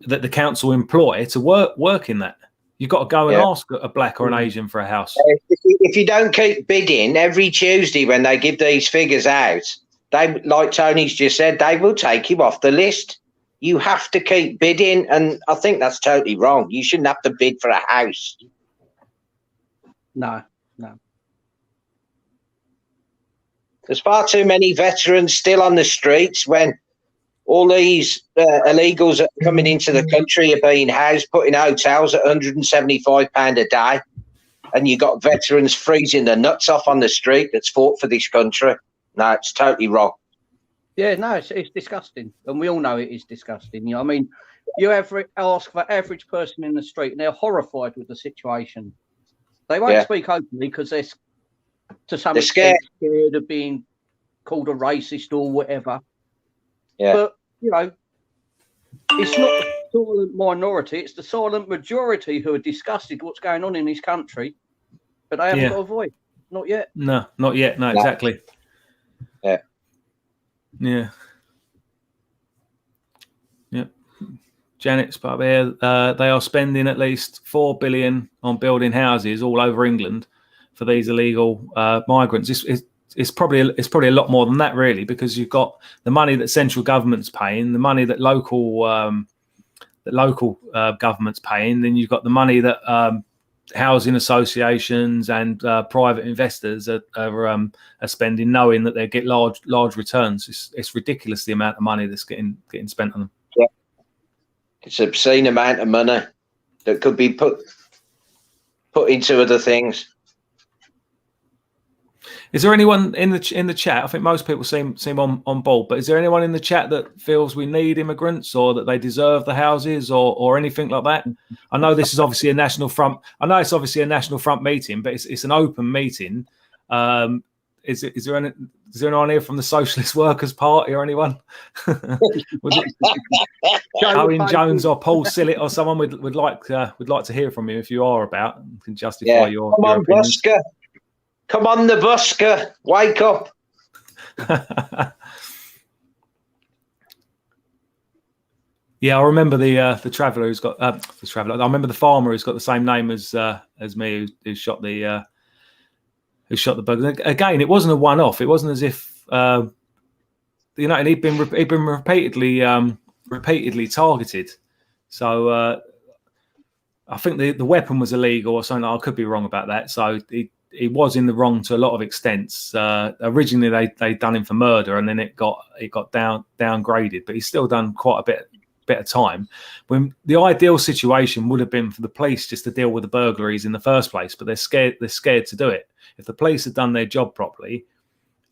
the council employ to work in that. You've got to go and ask a black or an Asian for a house. If you don't keep bidding every Tuesday when they give these figures out, they, like Tony's just said, they will take you off the list. You have to keep bidding, and I think that's totally wrong. You shouldn't have to bid for a house. No. There's far too many veterans still on the streets when all these illegals that are coming into the country are being housed, put in hotels at £175 a day, and you got veterans freezing their nuts off on the street that's fought for this country. No, it's totally wrong. Yeah, no, it's disgusting, and we all know it is disgusting. You know, I mean, you ever ask for average person in the street, and they're horrified with the situation. They won't speak openly because they're to some extent scared of being called a racist or whatever. Yeah. But, you know, it's not the silent minority, it's the silent majority who are disgusted what's going on in this country, but they haven't got a voice. Not yet. No, not yet. No, exactly. Yeah. Yeah. Yeah. Janet's up here. They are spending at least $4 billion on building houses all over England for these illegal migrants. It's probably a lot more than that, really, because you've got the money that central government's paying, the money that local government's paying, then you've got the money that housing associations and private investors are spending, knowing that they get large returns. It's ridiculous the amount of money that's getting spent on them. Yeah. It's an obscene amount of money that could be put into other things. Is there anyone in the chat? I think most people seem on board, but is there anyone in the chat that feels we need immigrants or that they deserve the houses or anything like that? I know this is obviously a National Front. I know it's obviously a National Front meeting, but it's an open meeting. Is there anyone here from the Socialist Workers Party or anyone? Owen Jones or Paul Sillett or someone would like to hear from you if you are about and can justify your opinions. Busker. Come on, the busker, wake up. Yeah, I remember the traveller who's got the traveller. I remember the farmer who's got the same name as me, who shot the bug. Again, it wasn't a one-off. It wasn't as if and he'd been repeatedly targeted. So I think the weapon was illegal or something. I could be wrong about that. So he was in the wrong to a lot of extents. Originally, they'd done him for murder, and then it got downgraded. But he's still done quite a bit of time. When the ideal situation would have been for the police just to deal with the burglaries in the first place, but they're scared to do it. If the police had done their job properly,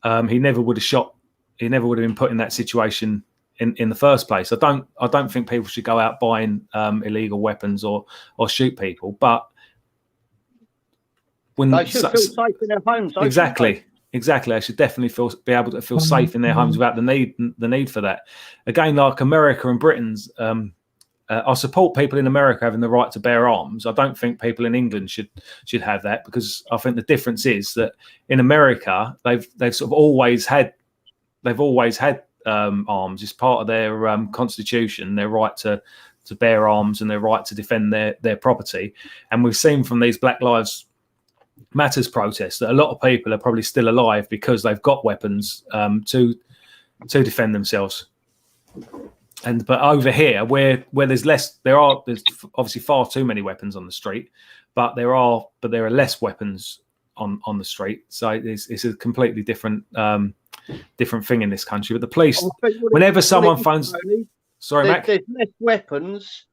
he never would have shot. He never would have been put in that situation in the first place. I don't think people should go out buying illegal weapons or shoot people, but when they should feel safe in their homes. Exactly. I should definitely be able to feel safe in their homes without the need for that. Again, like America and Britain's, I support people in America having the right to bear arms. I don't think people in England should have that, because I think the difference is that in America they've sort of always had arms. It's part of their constitution, their right to bear arms and their right to defend their property. And we've seen from these Black Lives Matters protests that a lot of people are probably still alive because they've got weapons to defend themselves. But over here, where there's obviously far too many weapons on the street, but there are less weapons on the street. So it's a completely different thing in this country. But the police, whenever someone phones, sorry, Mac, there's less weapons,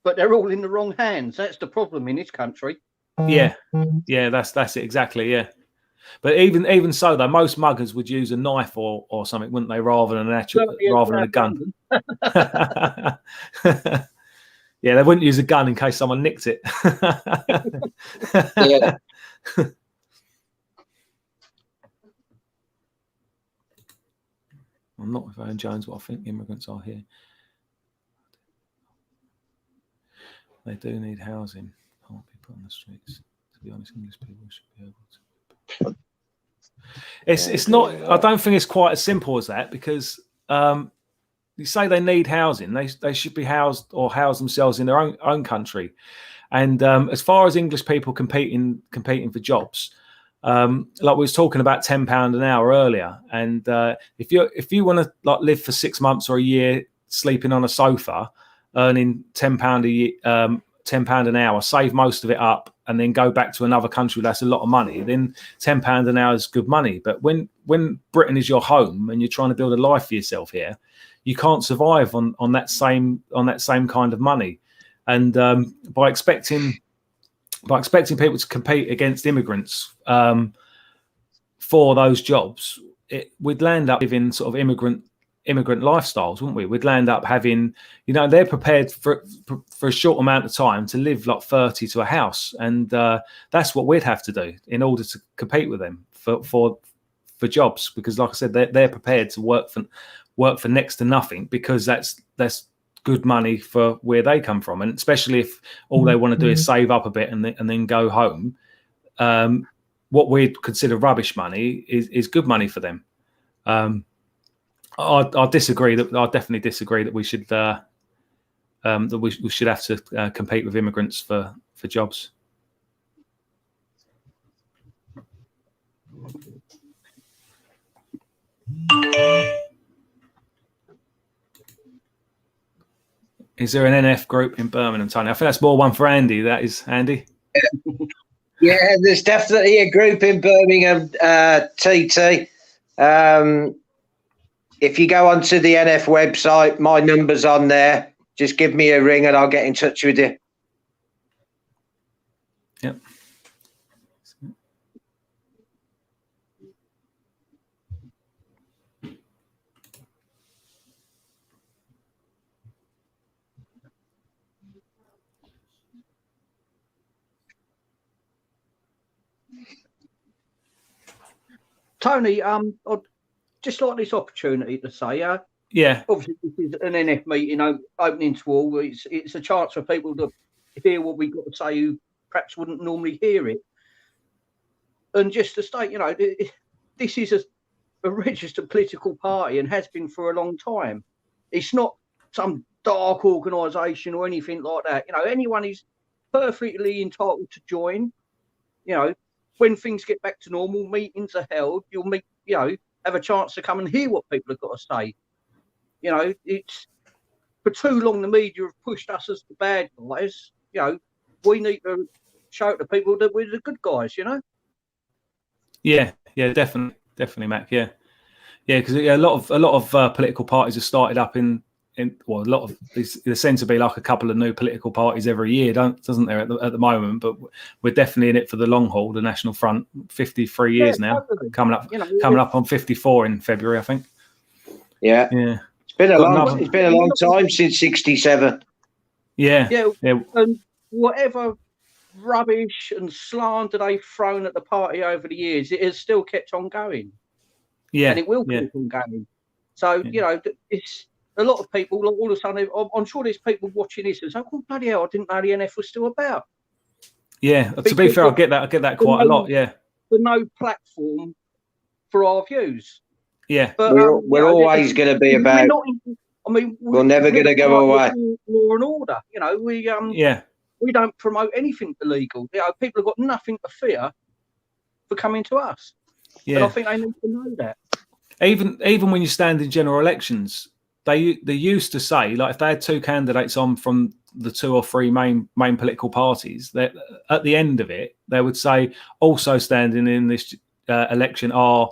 but they're all in the wrong hands. That's the problem in this country. Yeah, that's it exactly. Yeah, but even so, though, most muggers would use a knife or something, wouldn't they, rather than a gun? Yeah, they wouldn't use a gun in case someone nicked it. Yeah. I'm not with Owen Jones, but I think immigrants are here. They do need housing. Can't be put on the streets. To be honest, English people should be able to. It's not. I don't think it's quite as simple as that, because you say they need housing. They should be housed or house themselves in their own country. And as far as English people competing for jobs, like we was talking about £10 an hour earlier, and if you want to like live for 6 months or a year sleeping on a sofa, earning £10 a year, £10 an hour, save most of it up, and then go back to another country that's a lot of money, then £10 an hour is good money. But when Britain is your home and you're trying to build a life for yourself here, you can't survive on that same kind of money. And by expecting people to compete against immigrants for those jobs, we'd land up living sort of immigrant lifestyles, wouldn't we? We'd land up having, they're prepared for a short amount of time to live like 30 to a house, and that's what we'd have to do in order to compete with them for jobs, because like I said, they're prepared to work for next to nothing, because that's good money for where they come from. And especially if all they want to do is save up a bit and then go home, what we'd consider rubbish money is good money for them. I disagree. I definitely disagree that we should that we should have to compete with immigrants for jobs. Is there an NF group in Birmingham, Tony? I think that's more one for Andy. That is Andy. Yeah, there's definitely a group in Birmingham, TT. If you go onto the NF website, my number's on there. Just give me a ring and I'll get in touch with you. Yep. Tony, I'd just like this opportunity to say, yeah, obviously this is an NF meeting opening to all. It's a chance for people to hear what we've got to say who perhaps wouldn't normally hear it. And just to state, this is a registered political party and has been for a long time. It's not some dark organisation or anything like that. Anyone is perfectly entitled to join. When things get back to normal, meetings are held. You'll meet, have a chance to come and hear what people have got to say. It's for too long the media have pushed us as the bad guys. We need to show to people that we're the good guys. Yeah, definitely, Mac. Yeah, because a lot of political parties have started up in well, a lot of there seems to be like a couple of new political parties every year, doesn't there at the moment? But we're definitely in it for the long haul. The National Front, 53 years now, totally. coming up on 54 in February, I think. Yeah. It's been a long time since 67. Yeah. And whatever rubbish and slander they've thrown at the party over the years, it has still kept on going. Yeah, and it will keep on going. So it's. A lot of people, all of a sudden, I'm sure there's people watching this and say, "Oh bloody hell, I didn't know the NF was still about." Yeah, to be fair, I get that quite a lot. Yeah, for no platform for our views. Yeah, but we're always going to be about. We're never going to go away. Law and order, we don't promote anything illegal. People have got nothing to fear for coming to us. Yeah, and I think they need to know that. Even when you stand in general elections. They used to say, like, if they had two candidates on from the two or three main political parties, that at the end of it, they would say, also standing in this election are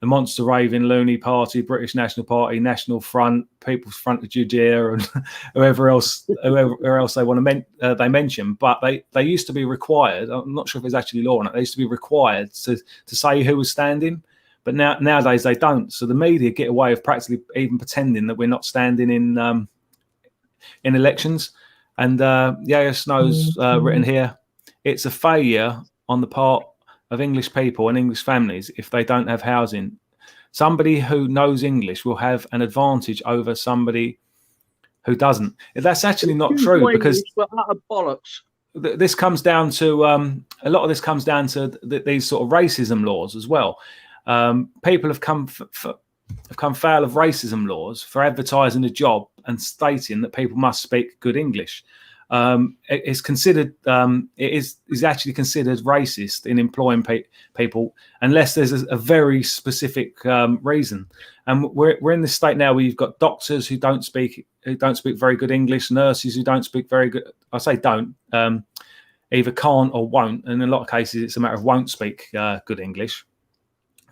the Monster Raving Looney Party, British National Party, National Front, People's Front of Judea, and whoever else they want to they mention. But they used to be required. I'm not sure if it's actually law on it. They used to be required to say who was standing. But nowadays they don't. So the media get away with practically even pretending that we're not standing in elections. And Yaya Snow's written here, it's a failure on the part of English people and English families if they don't have housing. Somebody who knows English will have an advantage over somebody who doesn't. That's actually not true, because bollocks. This comes down to a lot of this comes down to these sort of racism laws as well. People have come foul of racism laws for advertising a job and stating that people must speak good English. It's considered it is actually considered racist in employing people unless there's a very specific reason. And we're in this state now where you've got doctors who don't speak very good English, nurses who don't speak very good. I say don't, either can't or won't. And in a lot of cases, it's a matter of won't speak good English.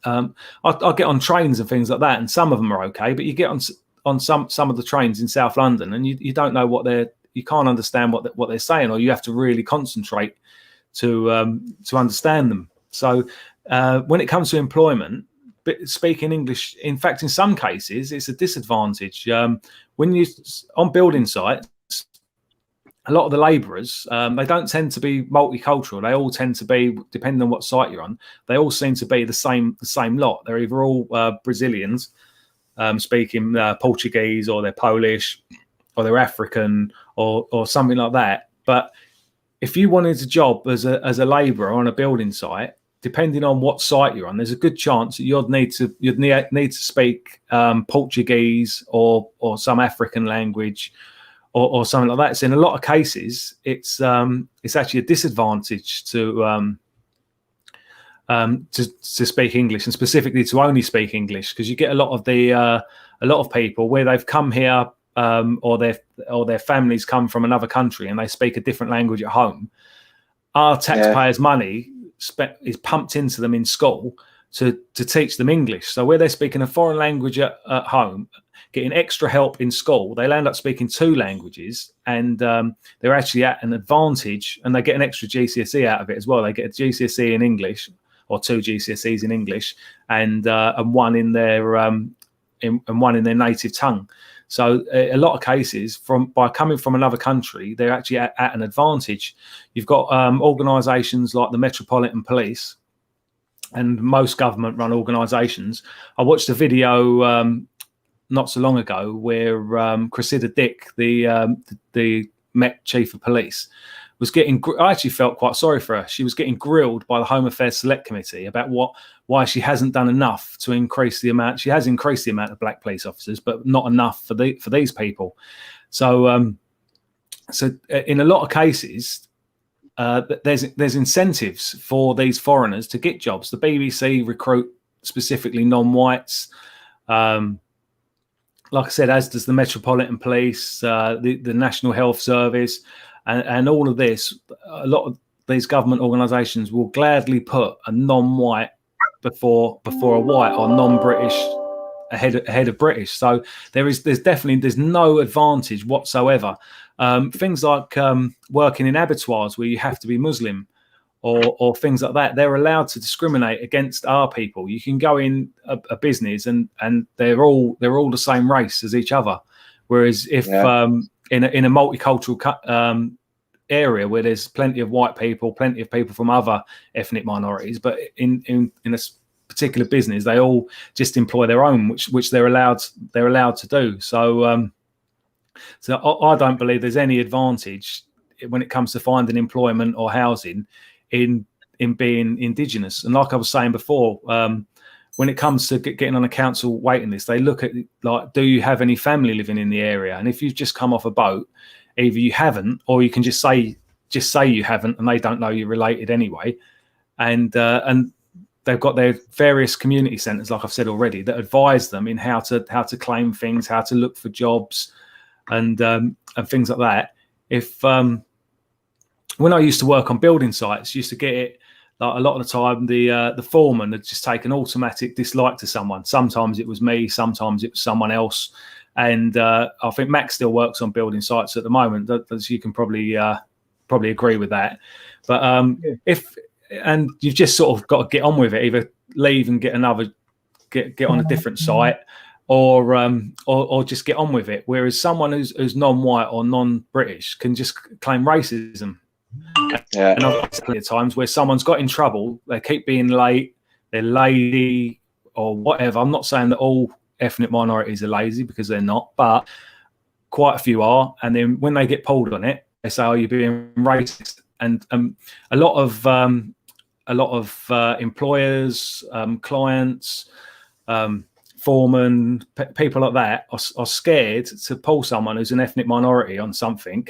I'll get on trains and things like that, and some of them are okay, but you get on some of the trains in South London, and you don't know you can't understand what they're saying, or you have to really concentrate to understand them. So when it comes to employment, speaking English, in fact, in some cases, it's a disadvantage. When you on building sites, a lot of the labourers, they don't tend to be multicultural. They all tend to be, depending on what site you're on, they all seem to be the same lot. They're either all Brazilians speaking Portuguese, or they're Polish, or they're African, or something like that. But if you wanted a job as a labourer on a building site, depending on what site you're on, there's a good chance that you'd need to speak Portuguese or some African language or something like that. So in a lot of cases, it's actually a disadvantage to speak English, and specifically to only speak English, because you get a lot of people where they've come here, or their families come from another country and they speak a different language at home. Our taxpayers' money is pumped into them in school to teach them English. So where they're speaking a foreign language at home, getting extra help in school, they'll end up speaking 2 languages, and they're actually at an advantage, and they get an extra GCSE out of it as well. They get a GCSE in English, or 2 GCSEs in English, and one in their one in their native tongue. So a lot of cases, by coming from another country, they're actually at an advantage. You've got organisations like the Metropolitan Police and most government-run organisations. I watched a video not so long ago where Cressida Dick, the Met Chief of Police, was getting. I actually felt quite sorry for her. She was getting grilled by the Home Affairs Select Committee about why she hasn't done enough to increase the amount. She has increased the amount of black police officers, but not enough for these people. So, so in a lot of cases, there's incentives for these foreigners to get jobs. The BBC recruit specifically non-whites. Like I said, as does the Metropolitan Police, the National Health Service, and all of this. A lot of these government organisations will gladly put a non-white before a white, or non-British ahead of British. So there's no advantage whatsoever. Things like working in abattoirs where you have to be Muslim, or things like that, they're allowed to discriminate against our people. You can go in a business and they're all the same race as each other. Whereas if in a multicultural area where there's plenty of white people, plenty of people from other ethnic minorities, but in a particular business, they all just employ their own, which they're allowed to do. So I don't believe there's any advantage when it comes to finding employment or housing in being Indigenous. And like I was saying before, when it comes to getting on a council waiting list, they look at, like, do you have any family living in the area? And if you've just come off a boat, either you haven't, or you can just say you haven't, and they don't know you're related anyway. And they've got their various community centres, like I've said already, that advise them in how to claim things, how to look for jobs, and things like that. If when I used to work on building sites, used to get it, like, a lot of the time the foreman had just taken automatic dislike to someone. Sometimes it was me, sometimes it was someone else. And I think Max still works on building sites at the moment. As you can probably agree with that. But and you've just sort of got to get on with it. Either leave and get on a different site, or just get on with it. Whereas someone who's non-white or non-British can just claim racism. Yeah. And I've seen at times where someone's got in trouble, they keep being late, they're lazy or whatever. I'm not saying that all ethnic minorities are lazy, because they're not, but quite a few are, and then when they get pulled on it, they say, "Oh, you're being racist." And a lot of employers, clients, foremen, people like that are scared to pull someone who's an ethnic minority on something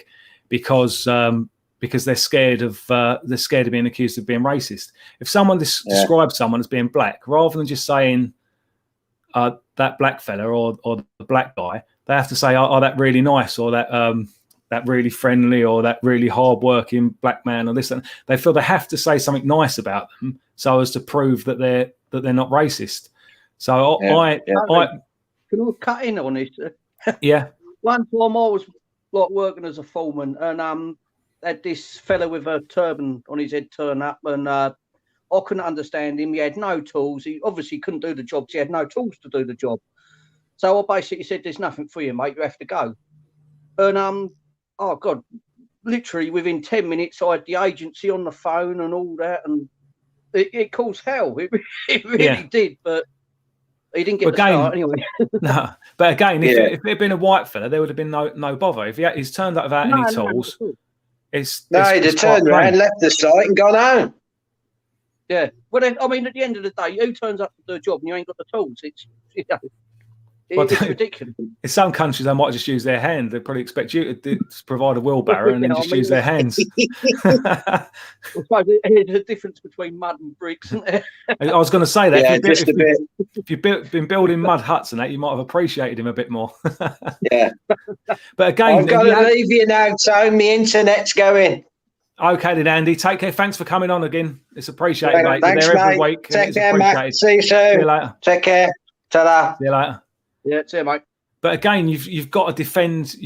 because they're scared of being accused of being racist. If someone describes someone as being black, rather than just saying that black fella or the black guy, they have to say, "Oh, that really nice," or that really friendly, or that really hard-working black man, or this. And they feel they have to say something nice about them so as to prove that they're not racist. So I can I cut in on this? Yeah. One time I was like working as a foreman, and had this fella with a turban on his head turn up, and I couldn't understand him. He had no tools. He obviously couldn't do the job. He had no tools to do the job. So I basically said, "There's nothing for you, mate. You have to go." And oh God, literally within 10 minutes, I had the agency on the phone and all that, and it caused hell. It really did, but he didn't get the start anyway. No, but again, if it had been a white fella, there would have been no bother. If he's turned up without any tools, he'd have turned around, left the site, and gone home. Yeah, well, then, I mean, at the end of the day, who turns up to do a job and you ain't got the tools? It's it's ridiculous. In some countries, they might just use their hand. They probably expect you to provide a wheelbarrow and then use their hands. I suppose there's a difference between mud and bricks, isn't there? I was going to say that. Yeah, if you've been building mud huts and that, you might have appreciated him a bit more. Yeah. But again, I've got to leave you now, Tone. The internet's going. Okay then, Andy. Take care. Thanks for coming on again. It's appreciated, mate. Thanks, You're there every mate. week. Take care, Matt. See you soon. See you later. Take care. Ta-da. See you later. Yeah, see you, mate. But again, you've got to defend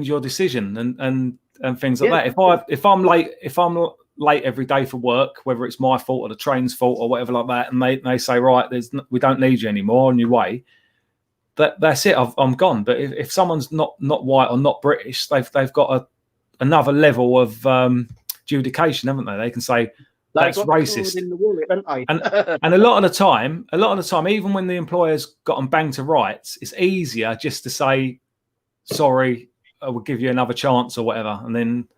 your decision and things like that. If I'm late every day for work, whether it's my fault or the train's fault or whatever like that, and they say, right, we don't need you anymore, on your way. That's it. I'm gone. But if someone's not white or not British, they've got another level of adjudication, haven't they? They can say that's racist. In the wallet, don't they? and a lot of the time, even when the employer's got them banged to rights, it's easier just to say, "Sorry, I will give you another chance" or whatever, and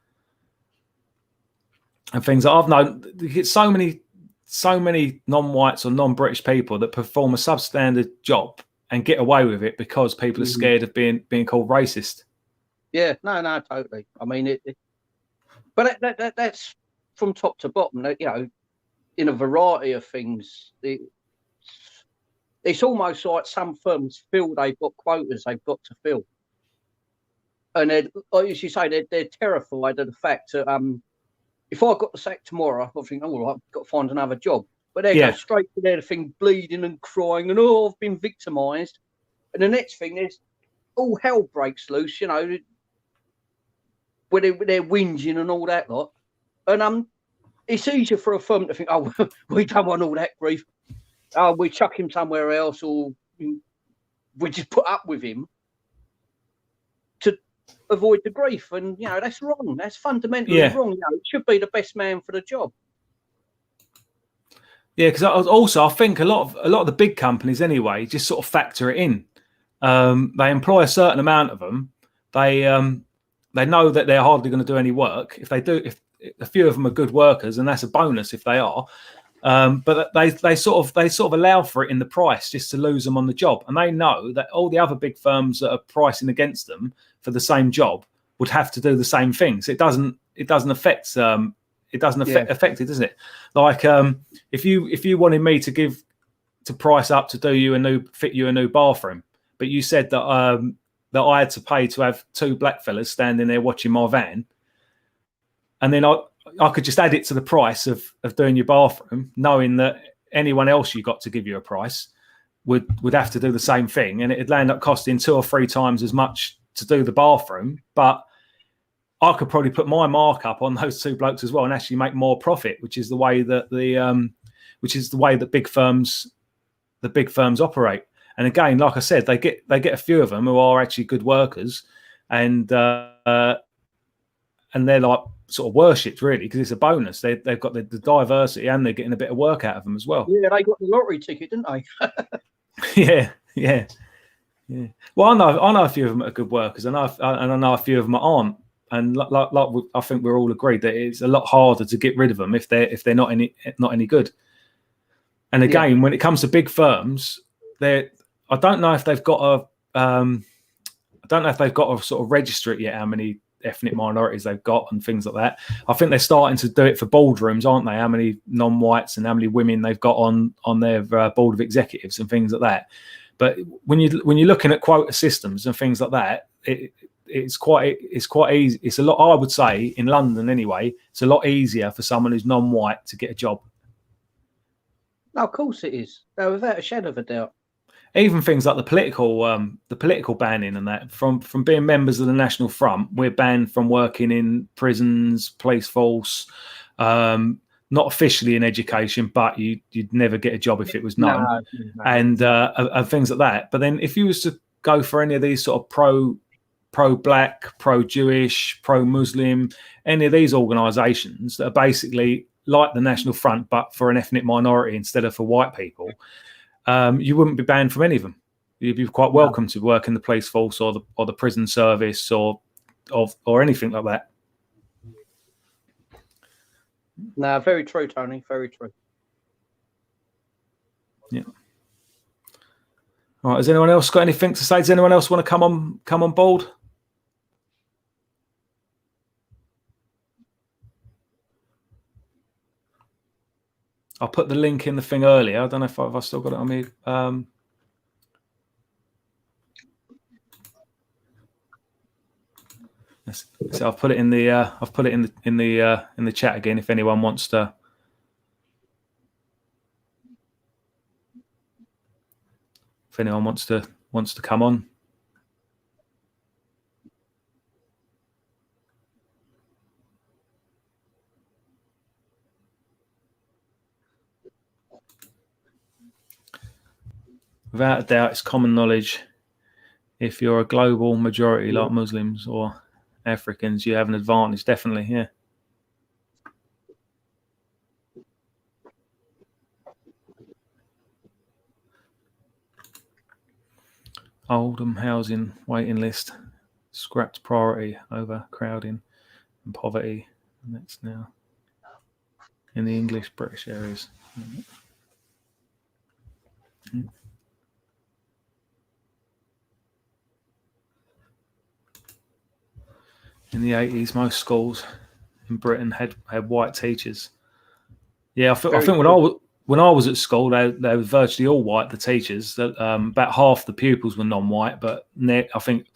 things that I've known. It's so many non-whites or non-British people that perform a substandard job and get away with it because people are scared of being called racist. Yeah, no, totally. I mean, but that's from top to bottom. You know, in a variety of things. It's almost like some firms feel they've got quotas they've got to fill, and as you say, they're terrified of the fact that if I got the sack tomorrow, I think, oh, I've got to find another job. But they go straight to their thing, bleeding and crying, and I've been victimised. And the next thing is, all hell breaks loose, you know, where they're whinging and all that lot. And it's easier for a firm to think, oh, we don't want all that grief. Oh, we chuck him somewhere else, or we just put up with him to avoid the grief. And, you know, that's wrong. That's fundamentally wrong. You know, it should be the best man for the job. Yeah, because I think a lot of the big companies anyway just sort of factor it in. They employ a certain amount of them. They know that they're hardly going to do any work. If they do, if a few of them are good workers, and that's a bonus if they are. But they sort of allow for it in the price just to lose them on the job, and they know that all the other big firms that are pricing against them for the same job would have to do the same things. It doesn't affect affect it, doesn't it? Like if you wanted me to price up to fit you a new bathroom, but you said that that I had to pay to have two black fellas standing there watching my van, and then I could just add it to the price of doing your bathroom, knowing that anyone else you got to give you a price would have to do the same thing, and it'd end up costing 2 or 3 times as much to do the bathroom, but I could probably put my markup on those two blokes as well and actually make more profit, which is the way that the big firms operate. And again, like I said, they get a few of them who are actually good workers, and they're like sort of worshipped really because it's a bonus. They've got the diversity and they're getting a bit of work out of them as well. Yeah, they got the lottery ticket, didn't they? Yeah. Yeah. Well, I know a few of them are good workers, and I know a few of them aren't. And I think we're all agreed that it's a lot harder to get rid of them if they're not any good. And again, when it comes to big firms, I don't know if they've got a sort of register it yet, how many ethnic minorities they've got and things like that. I think they're starting to do it for boardrooms, aren't they? How many non-whites and how many women they've got on their board of executives and things like that. But when you're looking at quota systems and things like that, it's quite easy. It's a lot, I would say, in London anyway. It's a lot easier for someone who's non-white to get a job. No, of course it is. No, without a shadow of a doubt. Even things like the political banning and that, from being members of the National Front, we're banned from working in prisons, police force, not officially in education, but you'd never get a job if it was known, no. And things like that. But then if you was to go for any of these sort of pro-black, pro-Jewish, pro-Muslim, any of these organisations that are basically like the National Front, but for an ethnic minority instead of for white people, you wouldn't be banned from any of them. You'd be quite welcome to work in the police force or the prison service or anything like that. No, very true, Tony. Very true. Yeah. All right. Has anyone else got anything to say? Does anyone else want to come on board? I put the link in the thing earlier. I don't know if I've still got it on me. So I've put it in the in the chat again. If anyone wants to come on. Without a doubt, it's common knowledge. If you're a global majority like Muslims or Africans, you have an advantage, definitely, yeah. Oldham housing waiting list, scrapped priority over crowding and poverty. And that's now in the English British areas. Mm-hmm. In the 80s, most schools in Britain had white teachers. Yeah, I think when I was at school, they were virtually all white. The teachers, about half the pupils were non-white, but I think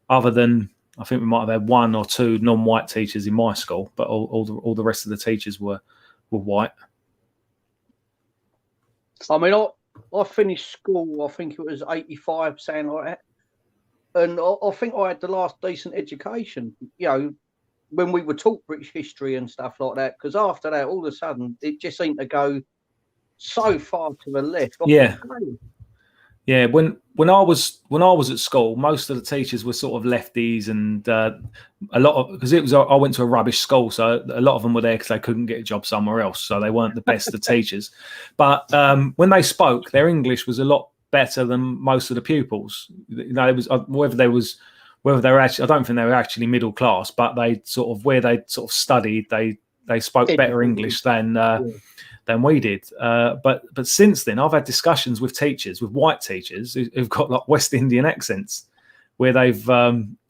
we might have had one or two non-white teachers in my school, but all the rest of the teachers were white. I mean, I finished school. I think it was 85, something like that. And I think I had the last decent education, when we were taught British history and stuff like that. Because after that, all of a sudden, it just seemed to go so far to the left. Yeah. When I was at school, most of the teachers were sort of lefties, and I went to a rubbish school, so a lot of them were there because they couldn't get a job somewhere else, so they weren't the best of teachers. But when they spoke, their English was a lot better than most of the pupils. It was whether they were actually, I don't think they were actually middle class, but they where they studied, they spoke better English than we did. But since then, I've had discussions with white teachers who've got like West Indian accents, where they've been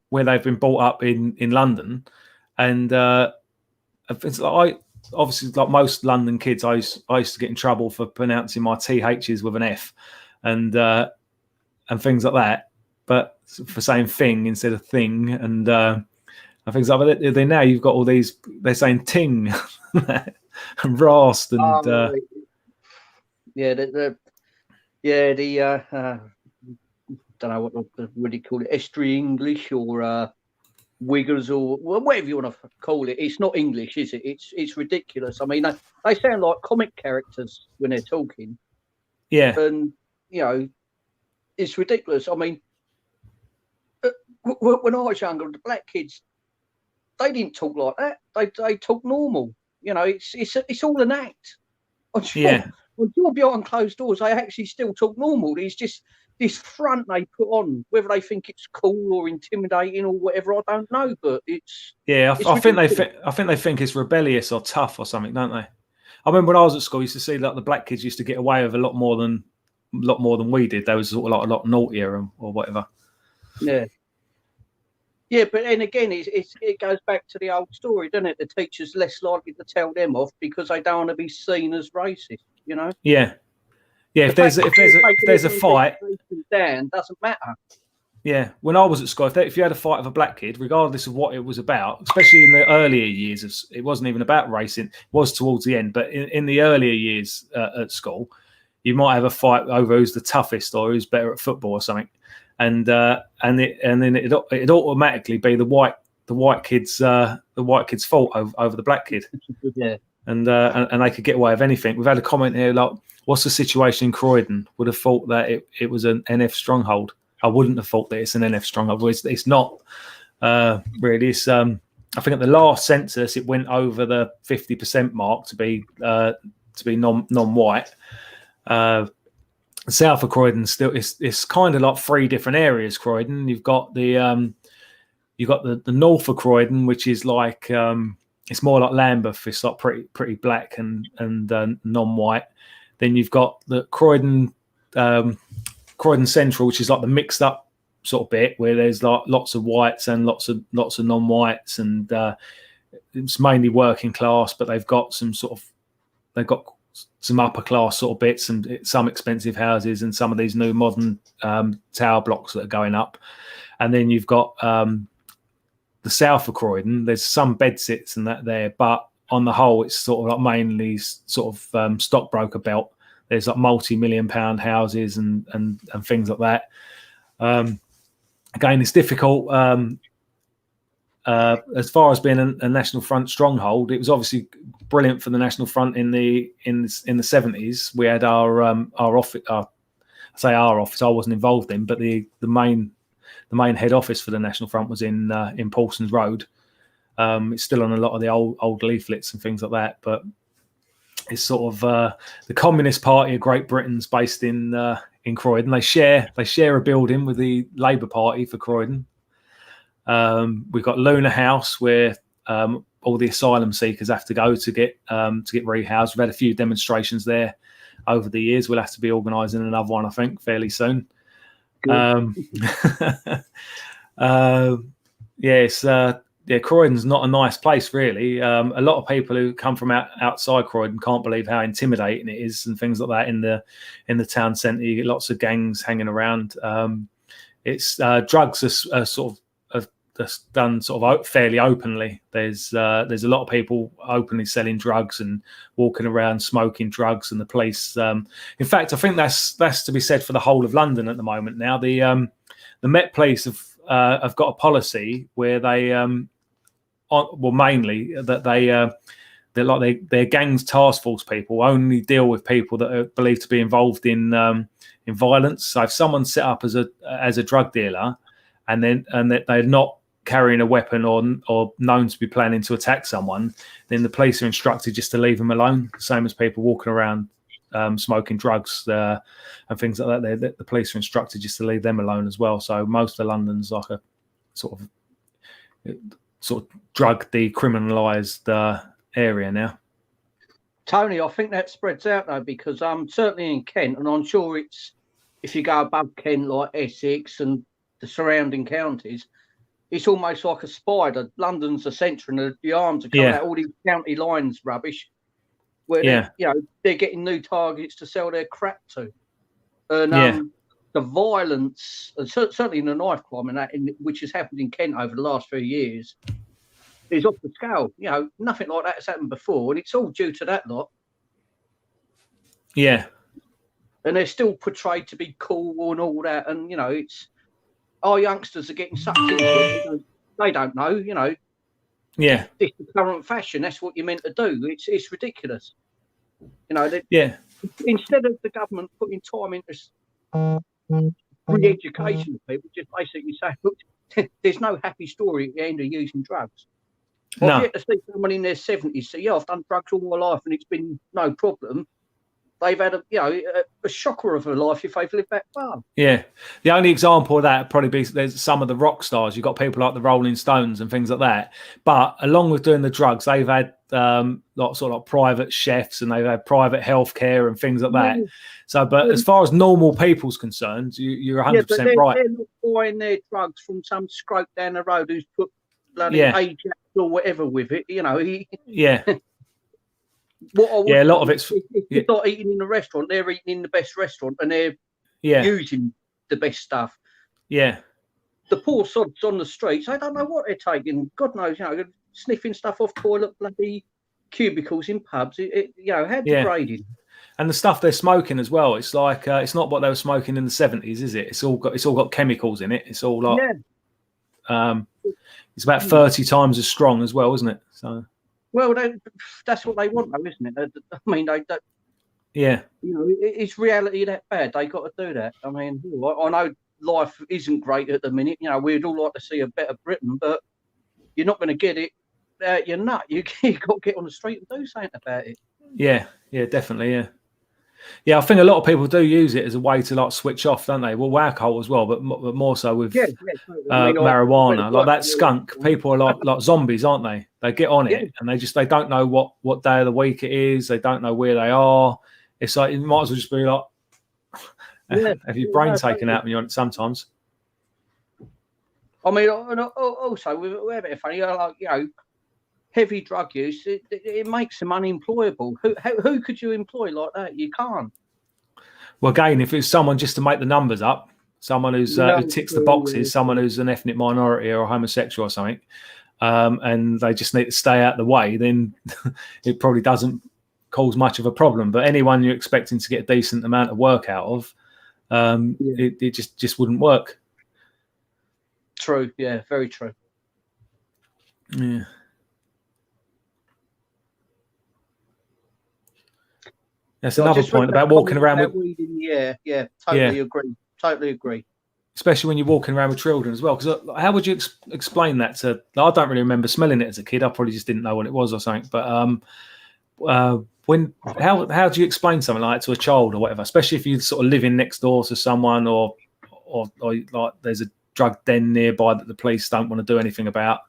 brought up in London, and it's like obviously, like most London kids, I used to get in trouble for pronouncing my THs with an F, and things like that. But for saying thing instead of thing, and things like that. Now you've got all these. They're saying ting and rast and don't know what do you call it, Estuary English or Wiggers or whatever you want to call it. It's not English, is it? It's ridiculous. I mean, they sound like comic characters when they're talking. Yeah. And, it's ridiculous. I mean, when I was younger, the black kids, they didn't talk like that. They talk normal. It's all an act. I'm sure behind closed doors, they actually still talk normal. It's just this front they put on, whether they think it's cool or intimidating or whatever, I don't know. But it's I think they think it's rebellious or tough or something, don't they? I remember when I was at school, I used to see like the black kids used to get away with a lot more than we did. They was sort of like a lot naughtier or whatever. Yeah. Yeah, but then again, it goes back to the old story, doesn't it? The teacher's less likely to tell them off because they don't want to be seen as racist, you know? Yeah. Yeah, if there's a fight, down doesn't matter. Yeah, when I was at school, if you had a fight with a black kid, regardless of what it was about, especially in the earlier years, it wasn't even about racing. It was towards the end, but in the earlier years at school, you might have a fight over who's the toughest or who's better at football or something, and then it'd automatically be the white kid's fault over the black kid. Yeah. And they could get away with anything. We've had a comment here like, "What's the situation in Croydon?" Would have thought that it was an NF stronghold. I wouldn't have thought that it's an NF stronghold. It's not really. It's I think at the last census it went over the 50% mark to be non-white. South of Croydon still it's kind of like three different areas. Croydon, you've got the north of Croydon, which is like it's more like Lambeth. It's like pretty black and non-white. Then you've got the Croydon Central, which is like the mixed up sort of bit where there's like lots of whites and lots of non-whites, and it's mainly working class, but they've got some upper class sort of bits and some expensive houses and some of these new modern tower blocks that are going up. And then you've got the south of Croydon. There's some bedsits and that there, but on the whole, it's sort of like mainly sort of stockbroker belt. There's like multi-million-pound houses and things like that. Again, it's difficult. As far as being a National Front stronghold, it was obviously brilliant for the National Front in the 70s. We had our office. I say our office. I wasn't involved in, but the main head office for the National Front was in Paulson's Road. It's still on a lot of the old leaflets and things like that, but it's sort of the Communist Party of Great Britain's based in Croydon. They share a building with the Labour Party for Croydon. We've got Luna House where all the asylum seekers have to go to get rehoused. We've had a few demonstrations there over the years. We'll have to be organising another one, I think, fairly soon. Croydon's not a nice place, really. A lot of people who come from outside Croydon can't believe how intimidating it is and things like that in the town centre. You get lots of gangs hanging around. It's drugs are sort of done sort of fairly openly. There's a lot of people openly selling drugs and walking around smoking drugs, and the police. In fact, I think that's to be said for the whole of London at the moment. Now the Met Police have got a policy where they mainly that they're gangs task force people only deal with people that are believed to be involved in violence. So if someone's set up as a drug dealer and that they're not carrying a weapon or known to be planning to attack someone, then the police are instructed just to leave them alone. Same as people walking around smoking drugs and things like that. The police are instructed just to leave them alone as well. So most of London's like a sort of drug decriminalised area now. Tony, I think that spreads out though, because I'm certainly in Kent, and I'm sure it's if you go above Kent, like Essex and the surrounding counties, it's almost like a spider. London's the centre, and the arms are coming out all these county lines rubbish, where they're getting new targets to sell their crap to, and the violence, certainly in the knife crime, and that which has happened in Kent over the last few years, is off the scale. You know, nothing like that has happened before, and it's all due to that lot. Yeah, and they're still portrayed to be cool and all that, and it's. Our youngsters are getting sucked into it. They don't know, Yeah. This is the current fashion. That's what you're meant to do. It's ridiculous. Instead of the government putting time into re-education of people, just basically say, look, there's no happy story at the end of using drugs. I've yet to see someone in their 70s say, I've done drugs all my life and it's been no problem. they've had a shocker of a life if they've lived that far. Yeah, the only example of that would probably be there's some of the rock stars. You've got people like the Rolling Stones and things like that. But along with doing the drugs, they've had like private chefs, and they've had private healthcare and things like that. So, but as far as normal people's concerned, you're 100% right. They're not buying their drugs from some scrope down the road who's put bloody Ajax or whatever with it. You know. Yeah. A lot of it's. If you're not eating in a restaurant, they're eating in the best restaurant, and they're using the best stuff. Yeah. The poor sods on the streets, I don't know what they're taking. God knows, sniffing stuff off toilet bloody cubicles in pubs. How degrading. And the stuff they're smoking as well. It's like it's not what they were smoking in the 70s, is it? It's all got chemicals in it. It's all like it's about 30 times as strong as well, isn't it? So. Well, that's what they want, though, isn't it? I mean, it's reality that bad. They got to do that. I mean, I know life isn't great at the minute. We'd all like to see a better Britain, but you're not going to get it. You're not. You got to get on the street and do something about it. Yeah, definitely, yeah. I think a lot of people do use it as a way to like switch off, don't they? Well, alcohol as well, but more so with marijuana. Like that skunk, people are like zombies, aren't they? They get on it and they don't know what day of the week it is. They don't know where they are. It's like it might as well just be like have your brain taken out when you're on it sometimes. I mean, also we're a bit funny. Heavy drug use, it makes them unemployable. Who could you employ like that? You can't. Well, again, if it's someone just to make the numbers up, someone who ticks the boxes, someone who's an ethnic minority or homosexual or something, and they just need to stay out of the way, then it probably doesn't cause much of a problem. But anyone you're expecting to get a decent amount of work out of, it just wouldn't work. True. Yeah, very true. Yeah. That's another point about walking around with weed in the air. Yeah, totally agree. Especially when you're walking around with children as well. Because how would you explain that to? I don't really remember smelling it as a kid. I probably just didn't know what it was or something. But how do you explain something like that to a child or whatever? Especially if you're sort of living next door to someone or like there's a drug den nearby that the police don't want to do anything about.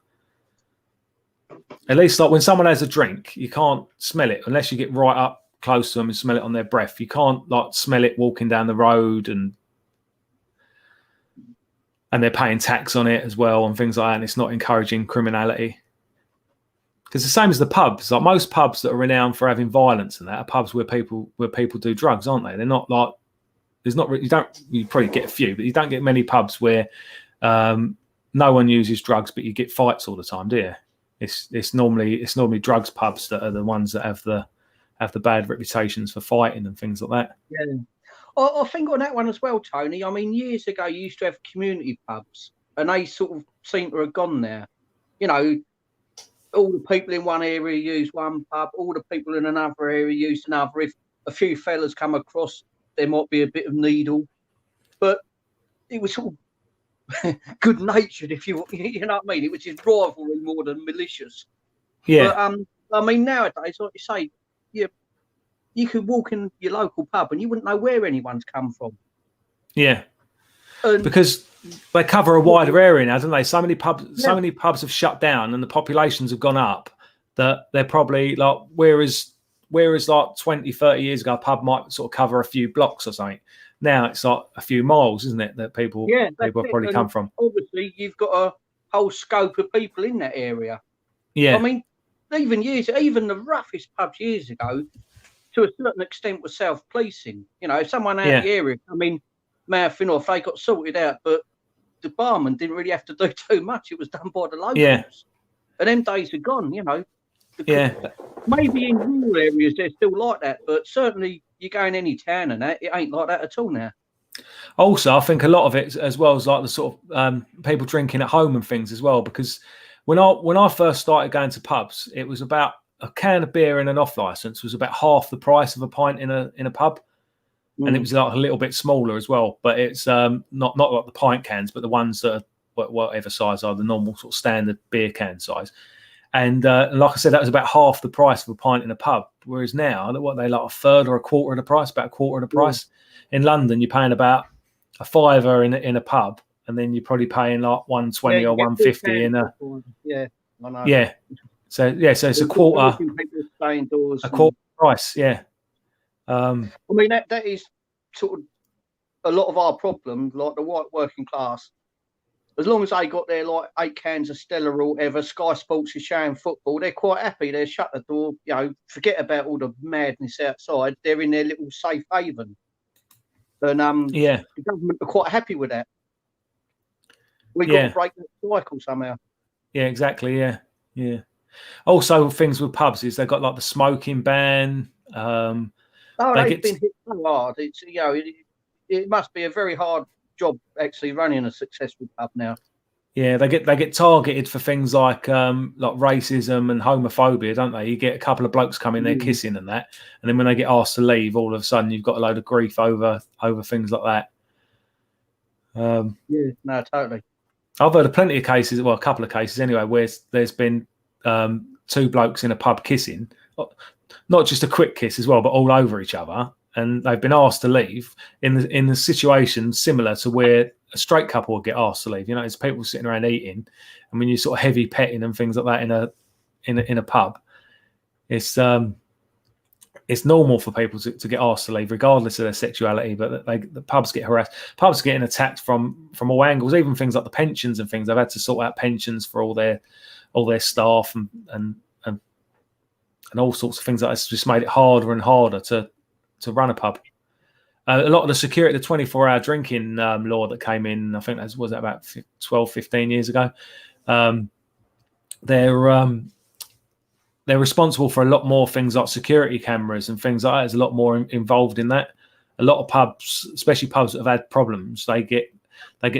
At least like when someone has a drink, you can't smell it unless you get right up close to them and smell it on their breath. You can't like smell it walking down the road, and they're paying tax on it as well and things like that, and it's not encouraging criminality. Because the same as the pubs, like most pubs that are renowned for having violence and that are pubs where people do drugs, aren't they? They're not like you probably get a few, but you don't get many pubs where no one uses drugs, but you get fights all the time, do you? It's normally drugs pubs that are the ones that have the bad reputations for fighting and things like that. Yeah, I think on that one as well, Tony. I mean, years ago you used to have community pubs, and they sort of seem to have gone there. All the people in one area use one pub, all the people in another area use another. If a few fellas come across, there might be a bit of needle, but it was sort of good-natured, if you know what I mean. It was just rivalry more than malicious. Yeah. But I mean, nowadays, like you say, you could walk in your local pub and you wouldn't know where anyone's come from. Yeah. Because they cover a wider area now, don't they? So many pubs have shut down and the populations have gone up that they're probably like, whereas like 20, 30 years ago, a pub might sort of cover a few blocks or something. Now it's like a few miles, isn't it, that people probably come from. Obviously, you've got a whole scope of people in that area. Yeah. I mean, even the roughest pubs years ago, to a certain extent, was self-policing. If someone out of the area, I mean, mouthing off, they got sorted out, but the barman didn't really have to do too much. It was done by the locals. Yeah. And them days are gone, Maybe in rural areas they're still like that, but certainly you go in any town and that, it ain't like that at all now. Also, I think a lot of it as well is like the sort of people drinking at home and things as well, because when I first started going to pubs, it was about a can of beer in an off license was about half the price of a pint in a pub. And it was like a little bit smaller as well, but it's not like the pint cans, but the ones that are whatever size are the normal sort of standard beer can size. And like I said, that was about half the price of a pint in a pub. whereas now, what they like a third or a quarter of the price, about a quarter of the price. In London, you're paying about a fiver in a pub, and then you're probably paying like 120 or 150 in a I know. Yeah. So it's a quarter price. Yeah. I mean that is sort of a lot of our problem, like the white working class. As long as they got their like 8 cans of Stella or whatever, Sky Sports is showing football, they're quite happy. They shut the door, forget about all the madness outside. They're in their little safe haven. And the government are quite happy with that. We've got to break that cycle somehow. Yeah, exactly. Yeah. Also, things with pubs is they've got like the smoking ban. They've been hit so hard. It's it must be a very hard job actually running a successful pub now. Yeah, they get targeted for things like racism and homophobia, don't they? You get a couple of blokes coming there kissing and that, and then when they get asked to leave, all of a sudden you've got a load of grief over things like that. No, totally. I've heard of plenty of cases, well, a couple of cases anyway, where there's been 2 blokes in a pub kissing, not just a quick kiss as well, but all over each other, and they've been asked to leave in the situation similar to where a straight couple would get asked to leave. There's people sitting around eating, and when you're sort of heavy petting and things like that in a pub, it's normal for people to get asked to leave regardless of their sexuality. But the pubs get harassed. Pubs are getting attacked from all angles, even things like the pensions and things. They've had to sort out pensions for all their staff and all sorts of things like that. It's just made it harder and harder to run a pub. A lot of the security, the 24-hour drinking law that came in, I think that was about 12, 15 years ago. They're responsible for a lot more things like security cameras and things like that. There's a lot more involved in that. A lot of pubs, especially pubs that have had problems, they get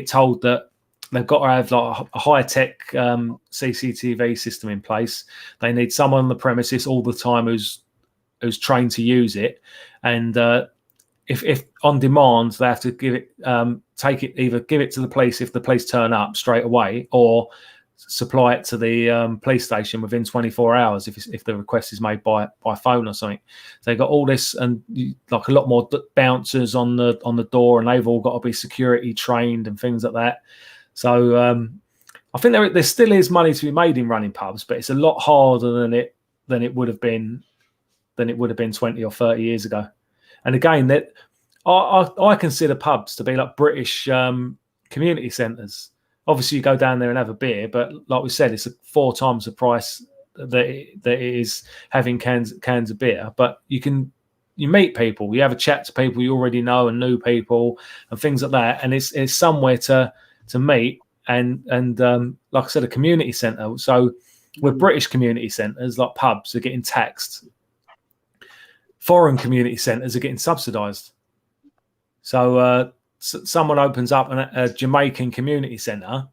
told that they've got to have like a high-tech CCTV system in place. They need someone on the premises all the time who's trained to use it, and if on demand, they have to give it either give it to the police if the police turn up straight away, or supply it to the police station within 24 hours if the request is made by phone or something. So they've got all this, and like a lot more bouncers on the door, and they've all got to be security trained and things like that. So I think there still is money to be made in running pubs, but it's a lot harder than it would have been 20 or 30 years ago. And again, that I consider pubs to be like British community centres. Obviously, you go down there and have a beer, but like we said, it's 4 times the price that it is having cans of beer. But you meet people, you have a chat to people you already know and new people and things like that, and it's somewhere to meet and like I said, a community centre. So with British community centres, like pubs are getting taxed. Foreign community centres are getting subsidised. So someone opens up a Jamaican community centre,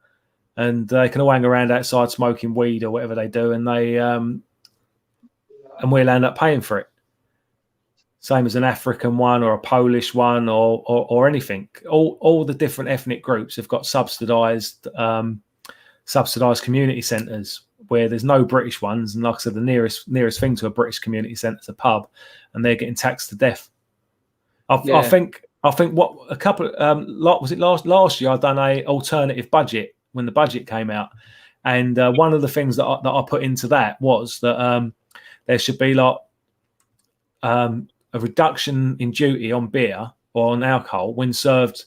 and they can all hang around outside smoking weed or whatever they do, and we'll end up paying for it. Same as an African one or a Polish one or anything. All the different ethnic groups have got subsidised community centres where there's no British ones, and like I said, the nearest thing to a British community centre is a pub, and they're getting taxed to death. I think what a couple was it last year? I done a alternative budget when the budget came out, and one of the things that I put into that was that there should be like a reduction in duty on beer or on alcohol when served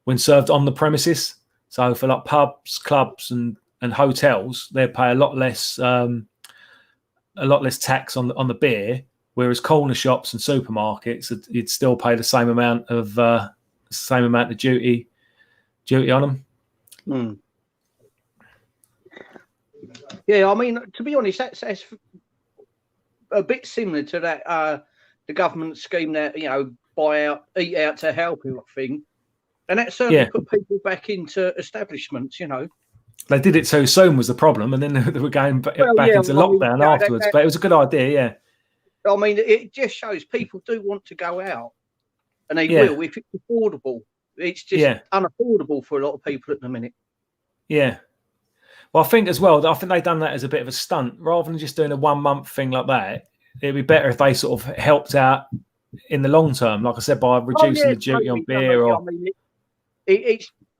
on the premises. So for like pubs, clubs, and hotels, they pay a lot less tax on the beer, whereas corner shops and supermarkets, you'd still pay the same amount of duty on them. Mm. Yeah, I mean, to be honest, that's a bit similar to that the government scheme that buy out, eat out to help thing, and that certainly put people back into establishments. They did it so soon was the problem, and then they were going back into lockdown afterwards. But it was a good idea, yeah. I mean, it just shows people do want to go out, and they will if it's affordable. It's just unaffordable for a lot of people at the minute. Yeah. Well, I think they've done that as a bit of a stunt, rather than just doing a 1 month thing like that. it'd be better if they sort of helped out in the long term, like I said, by reducing the duty on beer. Or I mean,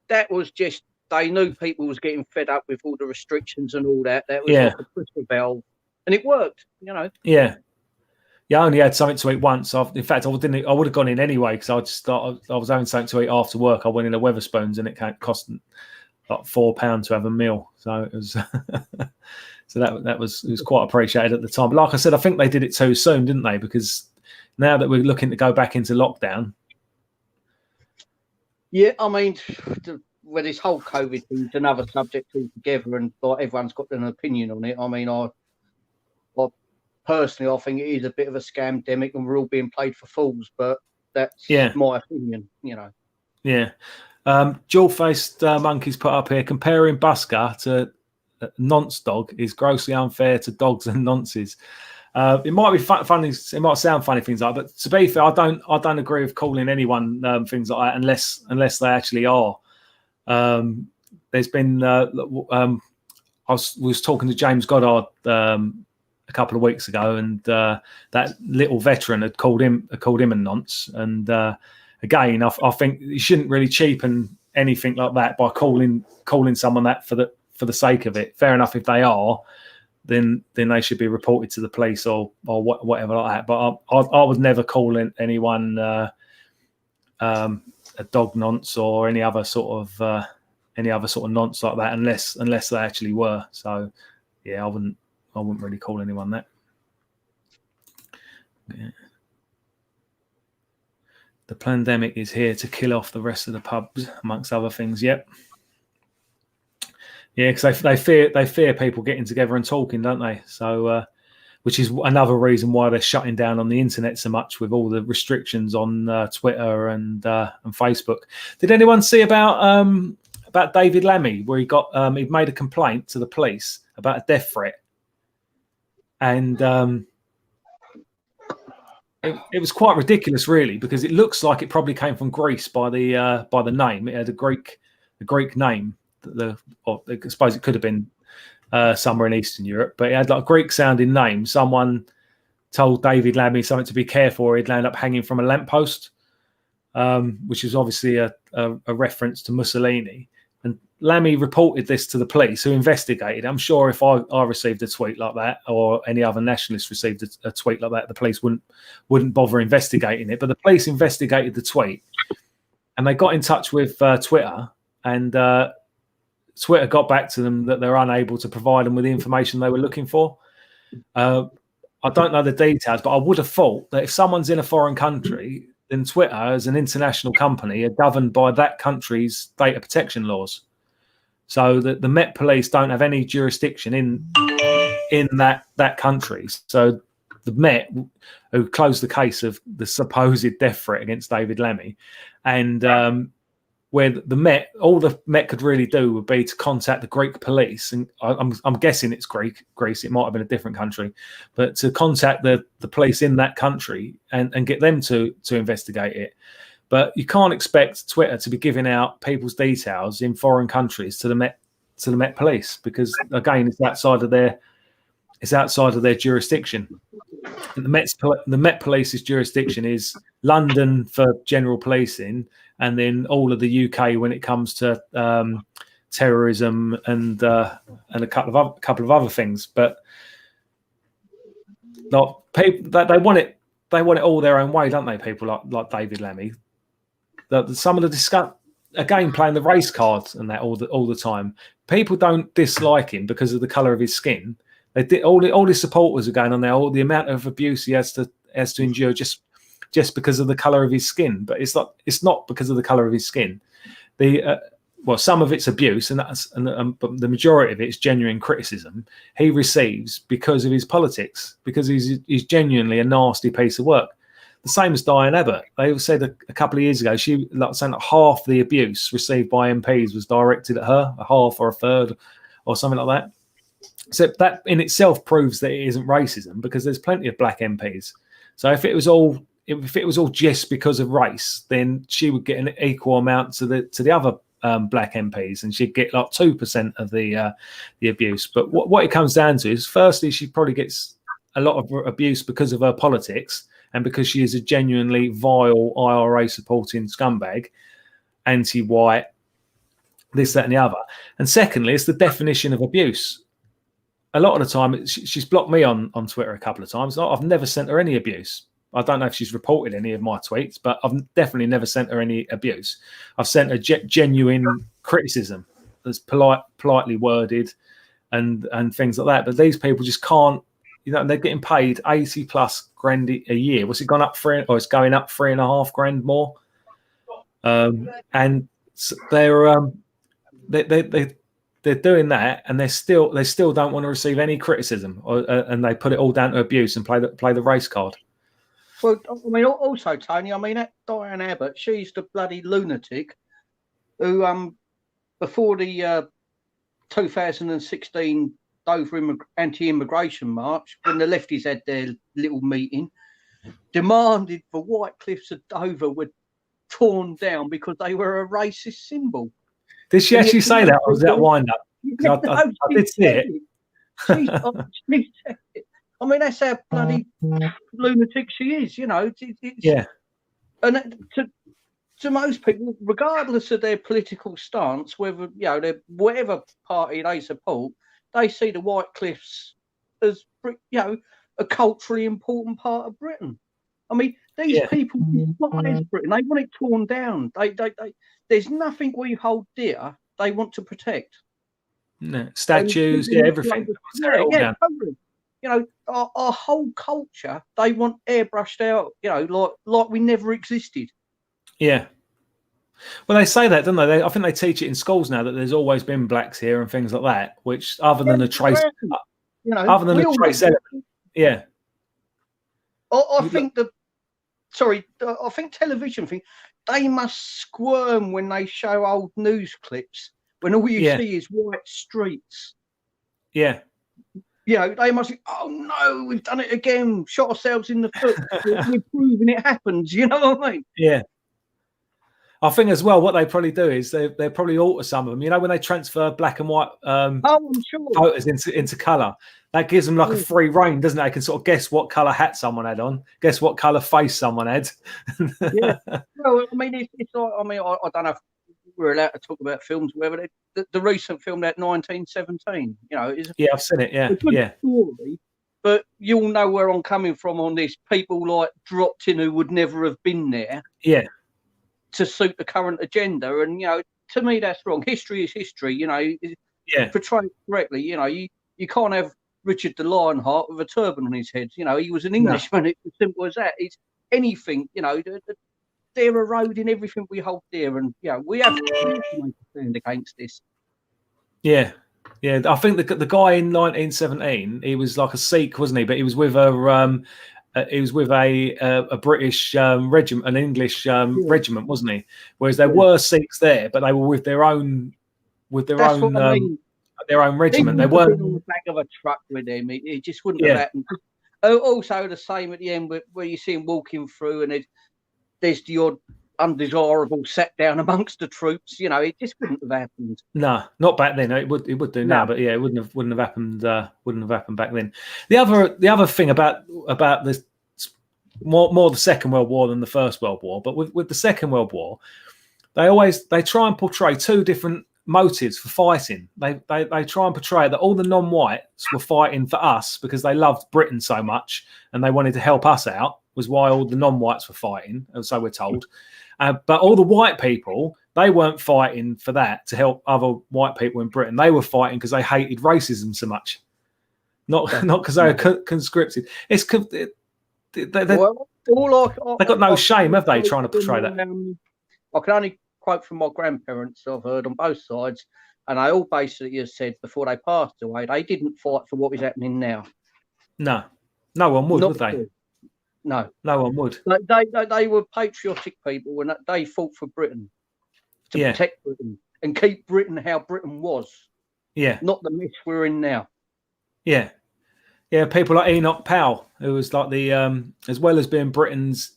that was just, they knew people was getting fed up with all the restrictions and all that. That was like a crystal bell, and it worked, you know. Yeah. I only had something to eat once. In fact, I would have gone in anyway because I just thought I was having something to eat after work. I went in a Wetherspoons and it cost like £4 to have a meal. So it was, it was quite appreciated at the time. But like I said, I think they did it too soon, didn't they? Because now that we're looking to go back into lockdown. Yeah, I mean, well, this whole COVID thing is another subject altogether, and like, everyone's got an opinion on it. I mean, I personally, I think it is a bit of a scamdemic, and we're all being played for fools. But that's my opinion, you know. Yeah. Dual-faced monkeys put up here, comparing Busker to nonce dog is grossly unfair to dogs and nonces. It might be funny. It might sound funny things like that, but to be fair, I don't agree with calling anyone things like that unless they actually are. There's been I was talking to James Goddard a couple of weeks ago, and that little veteran had called him a nonce. And again, I think you shouldn't really cheapen anything like that by calling someone that for the sake of it. Fair enough if they are. Then they should be reported to the police or whatever like that. But I would never call anyone a dog nonce or any other sort of nonce like that unless they actually were. So yeah, I wouldn't really call anyone that. Yeah. The pandemic is here to kill off the rest of the pubs, amongst other things. Yep. Yeah, because they fear people getting together and talking, don't they? So, which is another reason why they're shutting down on the internet so much with all the restrictions on Twitter and Facebook. Did anyone see about David Lammy, where he'd made a complaint to the police about a death threat, and it was quite ridiculous, really, because it looks like it probably came from Greece by the name. It had a Greek name. I suppose it could have been somewhere in Eastern Europe, but it had like a Greek-sounding name. Someone told David Lammy something to be careful, or he'd land up hanging from a lamppost, which is obviously a reference to Mussolini. And Lammy reported this to the police, who investigated. I'm sure if I received a tweet like that, or any other nationalist received a tweet like that, the police wouldn't bother investigating it. But the police investigated the tweet, and they got in touch with Twitter, and Twitter got back to them that they're unable to provide them with the information they were looking for. I don't know the details, but I would have thought that if someone's in a foreign country, then Twitter, as an international company, are governed by that country's data protection laws. So that the Met Police don't have any jurisdiction in that country. So the Met, who closed the case of the supposed death threat against David Lammy, and where all the Met could really do would be to contact the Greek police, and I'm guessing it's Greece. It might have been a different country, but to contact the police in that country and get them to investigate it. But you can't expect Twitter to be giving out people's details in foreign countries to the Met Police, because again, it's outside of their jurisdiction. And the Met Police's jurisdiction is London for general policing, and then all of the UK when it comes to terrorism and a couple of other things. But not people that they want it all their own way, don't they? People like David Lammy. Some of the again, playing the race cards and that all the time. People don't dislike him because of the colour of his skin. They did, all his supporters are going on there. All the amount of abuse he has to endure just because of the colour of his skin. But it's not because of the colour of his skin. Some of it's abuse, but the majority of it is genuine criticism he receives because of his politics, because he's genuinely a nasty piece of work. The same as Diane Abbott. They said a couple of years ago, she saying that half the abuse received by MPs was directed at her, a half or a third or something like that. So that in itself proves that it isn't racism, because there's plenty of black MPs. So if it was all just because of race, then she would get an equal amount to the other black MPs, and she'd get like 2% of the abuse. But what it comes down to is, firstly, she probably gets a lot of abuse because of her politics and because she is a genuinely vile IRA supporting scumbag, anti-white, this, that, and the other. And secondly, it's the definition of abuse. A lot of the time, she's blocked me on Twitter a couple of times. I've never sent her any abuse. I don't know if she's reported any of my tweets, but I've definitely never sent her any abuse. I've sent her genuine criticism that's politely worded and things like that. But these people just can't, they're getting paid 80 plus grand a year. What's it gone up for? Or it's going up $3.5 grand more. And they're doing that, and they still don't want to receive any criticism, and they put it all down to abuse and play the race card. Well, I mean, also, Tony, I mean, that Diane Abbott, she's the bloody lunatic who, before the 2016 Dover anti-immigration march, when the lefties had their little meeting, demanded the White Cliffs of Dover were torn down because they were a racist symbol. Did she actually say that, or was that wind up? I did see it. She said it. I mean, that's how bloody lunatic she is, you know. Yeah. And to most people, regardless of their political stance, whether, you know, they're whatever party they support, they see the White Cliffs as, you know, a culturally important part of Britain. I mean, these people despise Britain. They want it torn down. There's nothing we hold dear they want to protect. No, statues, everything. Totally. You know, our whole culture, they want airbrushed out, you know, like we never existed. Yeah. Well, they say that, don't they? I think they teach it in schools now that there's always been blacks here and things like that, which other than a trace, you know, other than a trace element, yeah. I think I think television thing, they must squirm when they show old news clips when all you see is white streets. Yeah. You know, they must think, oh no, we've done it again, shot ourselves in the foot. We're proving it happens, you know what I mean? Yeah. I think as well, what they probably do is they probably alter some of them. You know, when they transfer black and white photos into colour, that gives them like a free reign, doesn't it? They can sort of guess what colour hat someone had on, guess what colour face someone had. Yeah. Well, I mean, it's like, I mean, I don't know if we're allowed to talk about films, whatever. The recent film, that 1917, you know, is I've seen it. Yeah, story, but you'll know where I'm coming from on this. People like dropped in who would never have been there. Yeah. To suit the current agenda, and you know, to me that's wrong. History is history, you know. Portrayed correctly, you know. You can't have Richard the Lionheart with a turban on his head. You know, he was an Englishman. It's as simple as that. It's anything, you know. They're eroding everything we hold dear, and you know, we have to make a stand against this. Yeah. I think the guy in 1917, he was like a Sikh, wasn't he? But he was with a he was with a British regiment, an English regiment, wasn't he? Whereas there were Sikhs there, but they were with their own their own regiment. They weren't on the back of a truck with him. It just wouldn't have happened. Also, the same at the end where you see him walking through, and there's the odd undesirable sat down amongst the troops. You know, it just wouldn't have happened. No, not back then. It would do now, but yeah, it wouldn't have happened. Wouldn't have happened back then. The other thing about this more the Second World War than the First World War, but with the Second World War, they try and portray two different motives for fighting. They try and portray that all the non-whites were fighting for us because they loved Britain so much and they wanted to help us out, was why all the non-whites were fighting, so we're told. But all the white people, they weren't fighting for that to help other white people in Britain. They were fighting because they hated racism so much, not because they were conscripted. They've got no shame, have they, trying to portray that? I can only quote from my grandparents I've heard on both sides, and they all basically have said before they passed away, they didn't fight for what is happening now. No one would they? No one would. They were patriotic people, and they fought for Britain to protect Britain and keep Britain how Britain was. Yeah, not the mess we're in now. Yeah, people like Enoch Powell, who was like the as well as being Britain's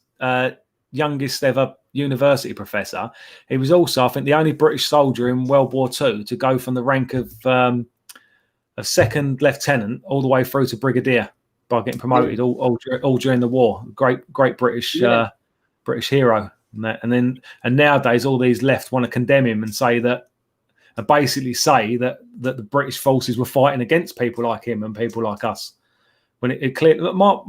youngest ever university professor, he was also, I think, the only British soldier in World War II to go from the rank of a second lieutenant all the way through to brigadier, by getting promoted all during the war. Great British British hero. And nowadays all these left want to condemn him and say that, and basically say that the British forces were fighting against people like him and people like us. When it clearly, my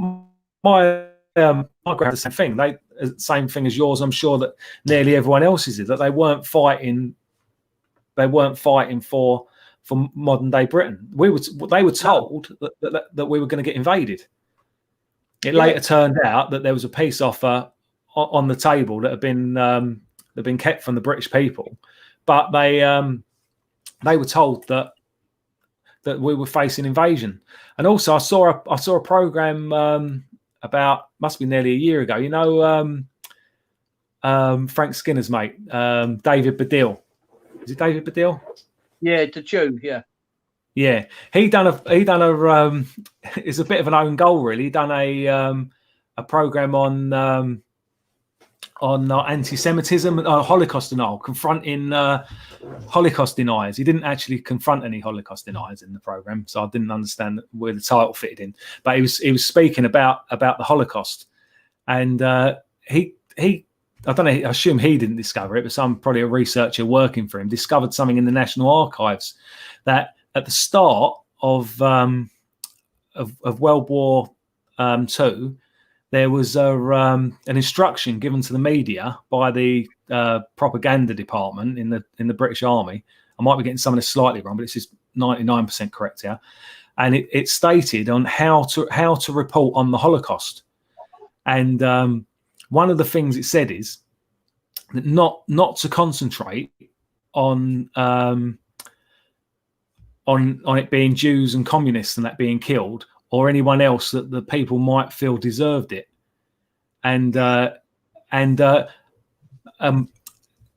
grandpa the same thing. Same thing as yours. I'm sure that nearly everyone else's is that they weren't fighting. They weren't fighting for modern day Britain. They were told that we were going to get invaded. It later turned out that there was a peace offer on the table that had been kept from the British people, but they were told that we were facing invasion. And also, I saw a program about, must be nearly a year ago. You know, Frank Skinner's mate, David Baddiel. Is it David Baddiel? Yeah, the Jew. Yeah. He done a. It's a bit of an own goal, really. He done a program on anti-Semitism, Holocaust denial, confronting Holocaust deniers. He didn't actually confront any Holocaust deniers in the program, so I didn't understand where the title fitted in. But he was speaking about the Holocaust, and he I don't know. I assume he didn't discover it, but probably a researcher working for him discovered something in the National Archives that at the start of World War II. There was an instruction given to the media by the propaganda department in the British Army. I might be getting some of this slightly wrong, but this is 99% correct here. And it stated on how to report on the Holocaust. And one of the things it said is that not to concentrate on it being Jews and communists and that being killed, or anyone else that the people might feel deserved it.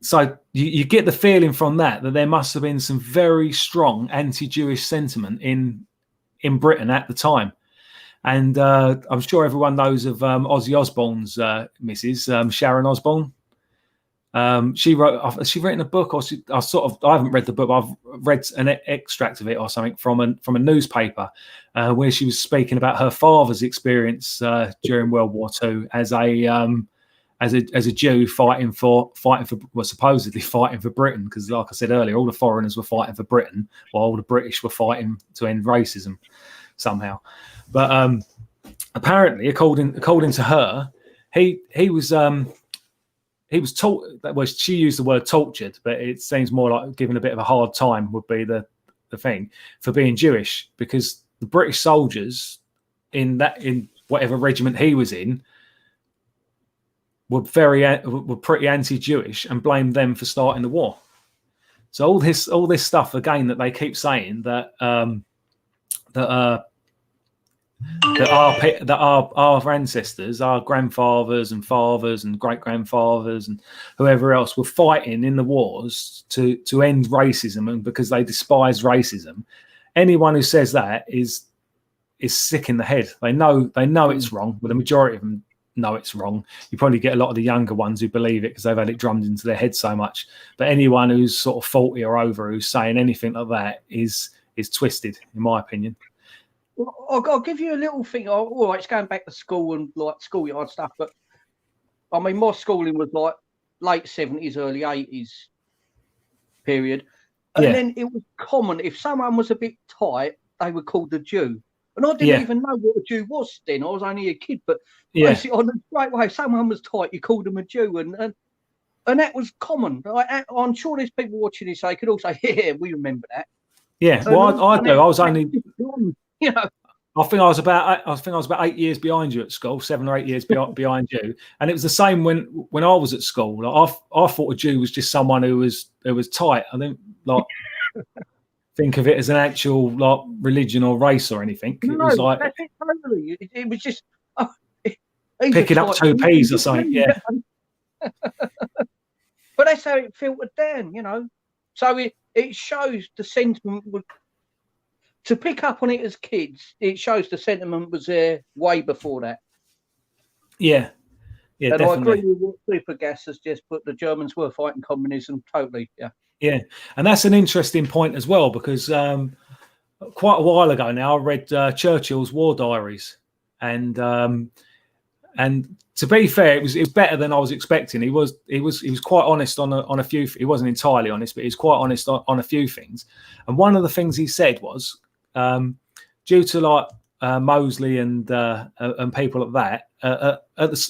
So you get the feeling from that there must have been some very strong anti-Jewish sentiment in Britain at the time. And I'm sure everyone knows of Ozzy Osbourne's missus, Sharon Osbourne. She written a book, or I haven't read the book, but I've read an extract of it or something from a newspaper where she was speaking about her father's experience during World War II as a Jew fighting for supposedly fighting for Britain, because like I said earlier, all the foreigners were fighting for Britain while all the British were fighting to end racism somehow. But apparently, according to her, he was taught. Well, she used the word tortured, but it seems more like given a bit of a hard time would be the thing for being Jewish, because the British soldiers in whatever regiment he was in were pretty anti-Jewish and blamed them for starting the war. So all this stuff again that they keep saying that our ancestors, our grandfathers and fathers and great grandfathers and whoever else were fighting in the wars to end racism, and because they despise racism. Anyone who says that is sick in the head. They know it's wrong. Well, the majority of them know it's wrong. You probably get a lot of the younger ones who believe it because they've had it drummed into their head so much. But anyone who's sort of 40 or over who's saying anything like that is twisted, in my opinion. Well, I'll give you a little thing. All right, it's going back to school and like schoolyard stuff, but I mean, my schooling was like late 70s, early 80s period. And then it was common, if someone was a bit tight, they were called a Jew. And I didn't even know what a Jew was then. I was only a kid, but on the straight way, someone was tight, you called them a Jew. And that was common. I'm sure there's people watching this, they could all say, yeah, we remember that. Yeah, well, I do. I was only... You know, I think I was about 8 years behind you at school, 7 or 8 years behind you, and it was the same when I was at school. Like, I thought a Jew was just someone who was tight. I didn't like think of it as an actual like religion or race or anything. It was like that's it, totally. It was just picking up two peas or something. Yeah, but that's how it filtered down, you know. So it shows the sentiment would. To pick up on it as kids, it shows the sentiment was there way before that. Yeah, and definitely. I agree with what Supergas has just put. The Germans were fighting communism, totally. Yeah, and that's an interesting point as well, because quite a while ago now, I read Churchill's war diaries, and to be fair, it was better than I was expecting. He was quite honest on a few. He wasn't entirely honest, but he was quite honest on a few things. And one of the things he said was, due to like Mosley and people like that,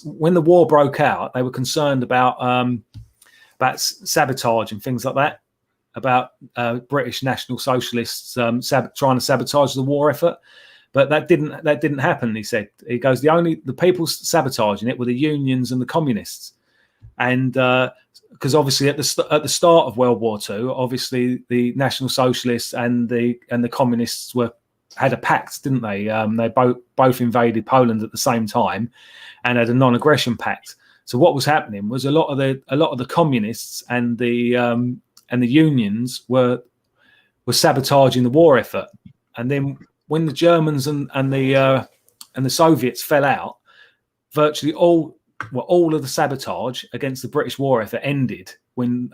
when the war broke out, they were concerned about sabotage and things like that, about British National Socialists trying to sabotage the war effort. But that didn't happen. He said, he goes, the people sabotaging it were the unions and the communists, and because obviously at the start of World War II, obviously the National Socialists and the communists had a pact, didn't they? They both invaded Poland at the same time, and had a non-aggression pact. So what was happening was a lot of the communists and the unions were sabotaging the war effort, and then when the Germans and the Soviets fell out, virtually all of the sabotage against the British war effort ended when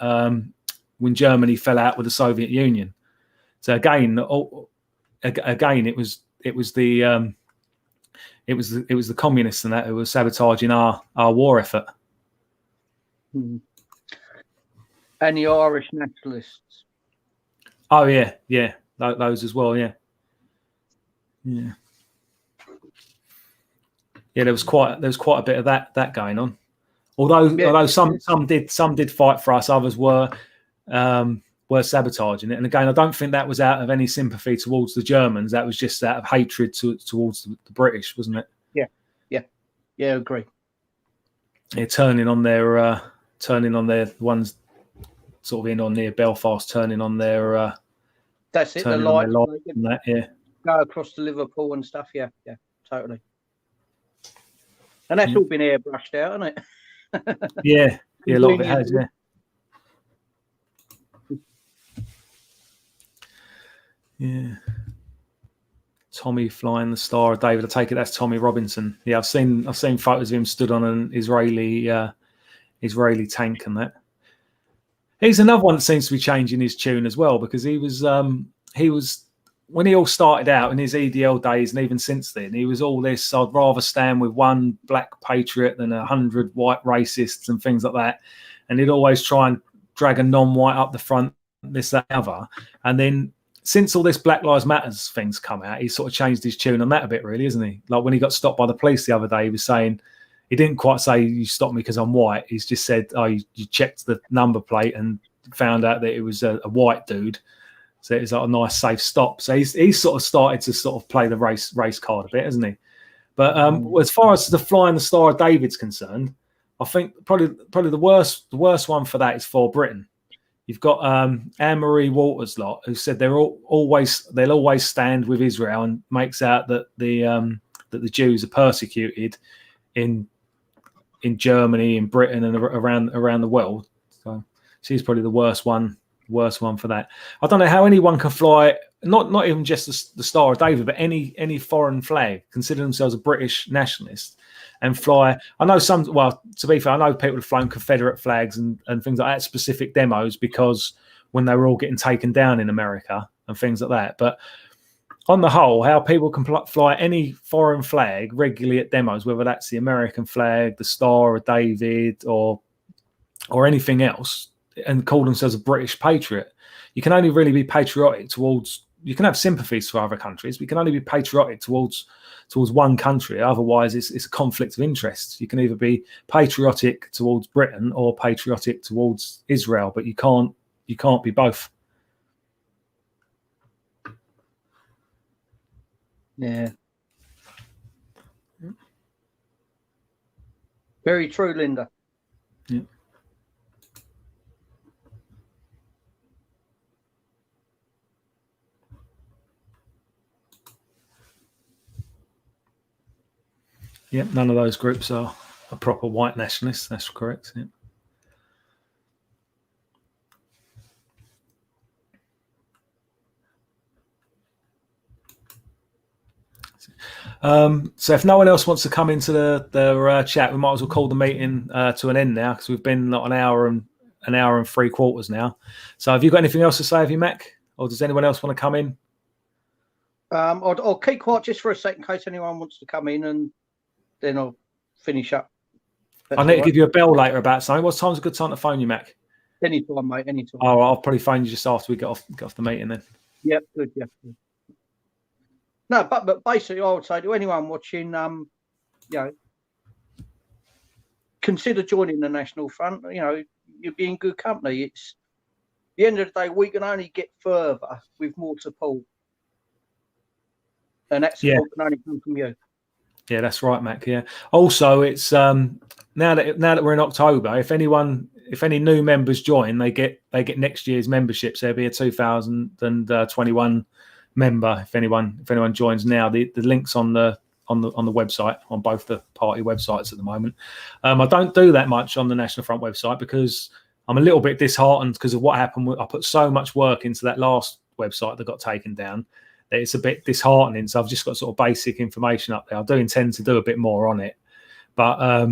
Germany fell out with the Soviet Union. So again, it was the communists and that who were sabotaging our war effort. And the Irish nationalists. Oh yeah, those as well, yeah. Yeah, there was quite a bit of that going on. Although some did fight for us, others were sabotaging it. And again, I don't think that was out of any sympathy towards the Germans. That was just out of hatred towards the British, wasn't it? Yeah, I agree. Yeah, turning on their ones sort of in on near Belfast, turning on their that's it. The light and that, yeah. Go across to Liverpool and stuff. Yeah, totally. And that's all been airbrushed out, hasn't it? yeah, a lot of it has, yeah. Tommy flying the Star of David. I take it that's Tommy Robinson. Yeah, I've seen photos of him stood on an Israeli tank and that. He's another one that seems to be changing his tune as well, because he was when he all started out in his EDL days, and even since then, he was all this, I'd rather stand with one black patriot than 100 white racists and things like that. And he'd always try and drag a non-white up the front, this, that, other. And then since all this Black Lives Matters things come out, he's sort of changed his tune on that a bit, really, isn't he? Like when he got stopped by the police the other day, he was saying, he didn't quite say, you stopped me because I'm white. He's just said, oh, you checked the number plate and found out that it was a white dude. So it's like a nice, safe stop. So he's sort of started to sort of play the race card a bit, hasn't he? But as far as the flying the Star of David's concerned, I think probably the worst one for that is for Britain. You've got Anne-Marie Walters lot who said they'll always stand with Israel, and makes out that the Jews are persecuted in Germany, in Britain, and around the world. So she's probably the worst one for that. I don't know how anyone can fly, not even just the Star of David, but any foreign flag, consider themselves a British nationalist, and fly. I know some, well, to be fair, I know people have flown Confederate flags and things like that, specific demos, because when they were all getting taken down in America and things like that. But on the whole, how people can fly any foreign flag regularly at demos, whether that's the American flag, the Star of David, or anything else, and call themselves a British patriot. You can only really be patriotic towards, you can have sympathies for other countries, but you can only be patriotic towards one country. Otherwise, it's a conflict of interest. You can either be patriotic towards Britain or patriotic towards Israel, but you can't be both. Yeah. Very true, Linda. Yeah. Yeah, none of those groups are a proper white nationalists. That's correct. Yeah. So if no one else wants to come into the chat, we might as well call the meeting to an end now, because we've been like an hour and 3/4 now. So have you got anything else to say, have you, Mac? Or does anyone else want to come in? I'll keep quiet just for a second in case anyone wants to come in, and then I'll finish up. I need to give you a bell later about something. What time's a good time to phone you, Mac? Anytime, mate. Anytime. Oh, I'll probably phone you just after we get off the meeting then. Yep, good. Yeah. No, but basically, I would say to anyone watching, consider joining the National Front. You'll be in good company. It's the end of the day. We can only get further with more support, and that support can only come from you. Yeah, that's right, Mac. Yeah. Also, it's now that we're in October, if any new members join, they get next year's memberships. There'll be a 2021 member if anyone joins now. The links on the website, on both the party websites at the moment. I don't do that much on the National Front website because I'm a little bit disheartened because of what happened. I put so much work into that last website that got taken down. It's a bit disheartening, so I've just got sort of basic information up there. I do intend to do a bit more on it, but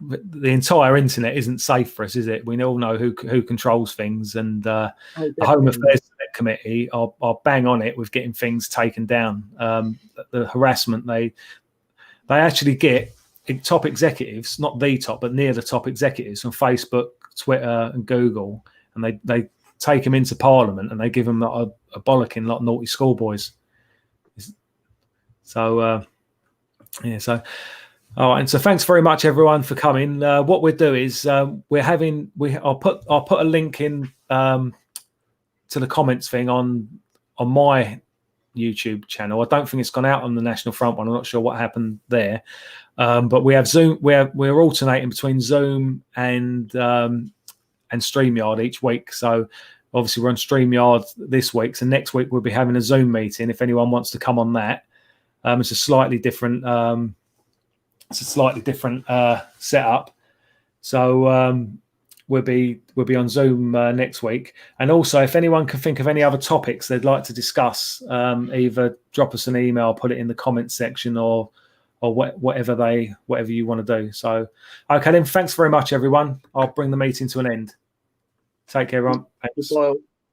the entire internet isn't safe for us, is it? We all know who controls things, and the Home Affairs Select Committee are bang on it with getting things taken down. The harassment they actually get top executives, not the top, but near the top executives from Facebook, Twitter, and Google, and they take them into Parliament and they give them a bollocking like naughty schoolboys. So, so all right, and so thanks very much everyone for coming. What we'll do is I'll put a link in to the comments thing on my YouTube channel. I don't think it's gone out on the National Front one. I'm not sure what happened there, but we have Zoom. We're alternating between Zoom and StreamYard each week. So obviously we're on StreamYard this week. So next week we'll be having a Zoom meeting. If anyone wants to come on that, it's a slightly different setup. So we'll be on Zoom next week. And also, if anyone can think of any other topics they'd like to discuss, either drop us an email, put it in the comments section, or whatever you want to do. So, okay, then. Thanks very much, everyone. I'll bring the meeting to an end. Take care, everyone. Thanks. Bye.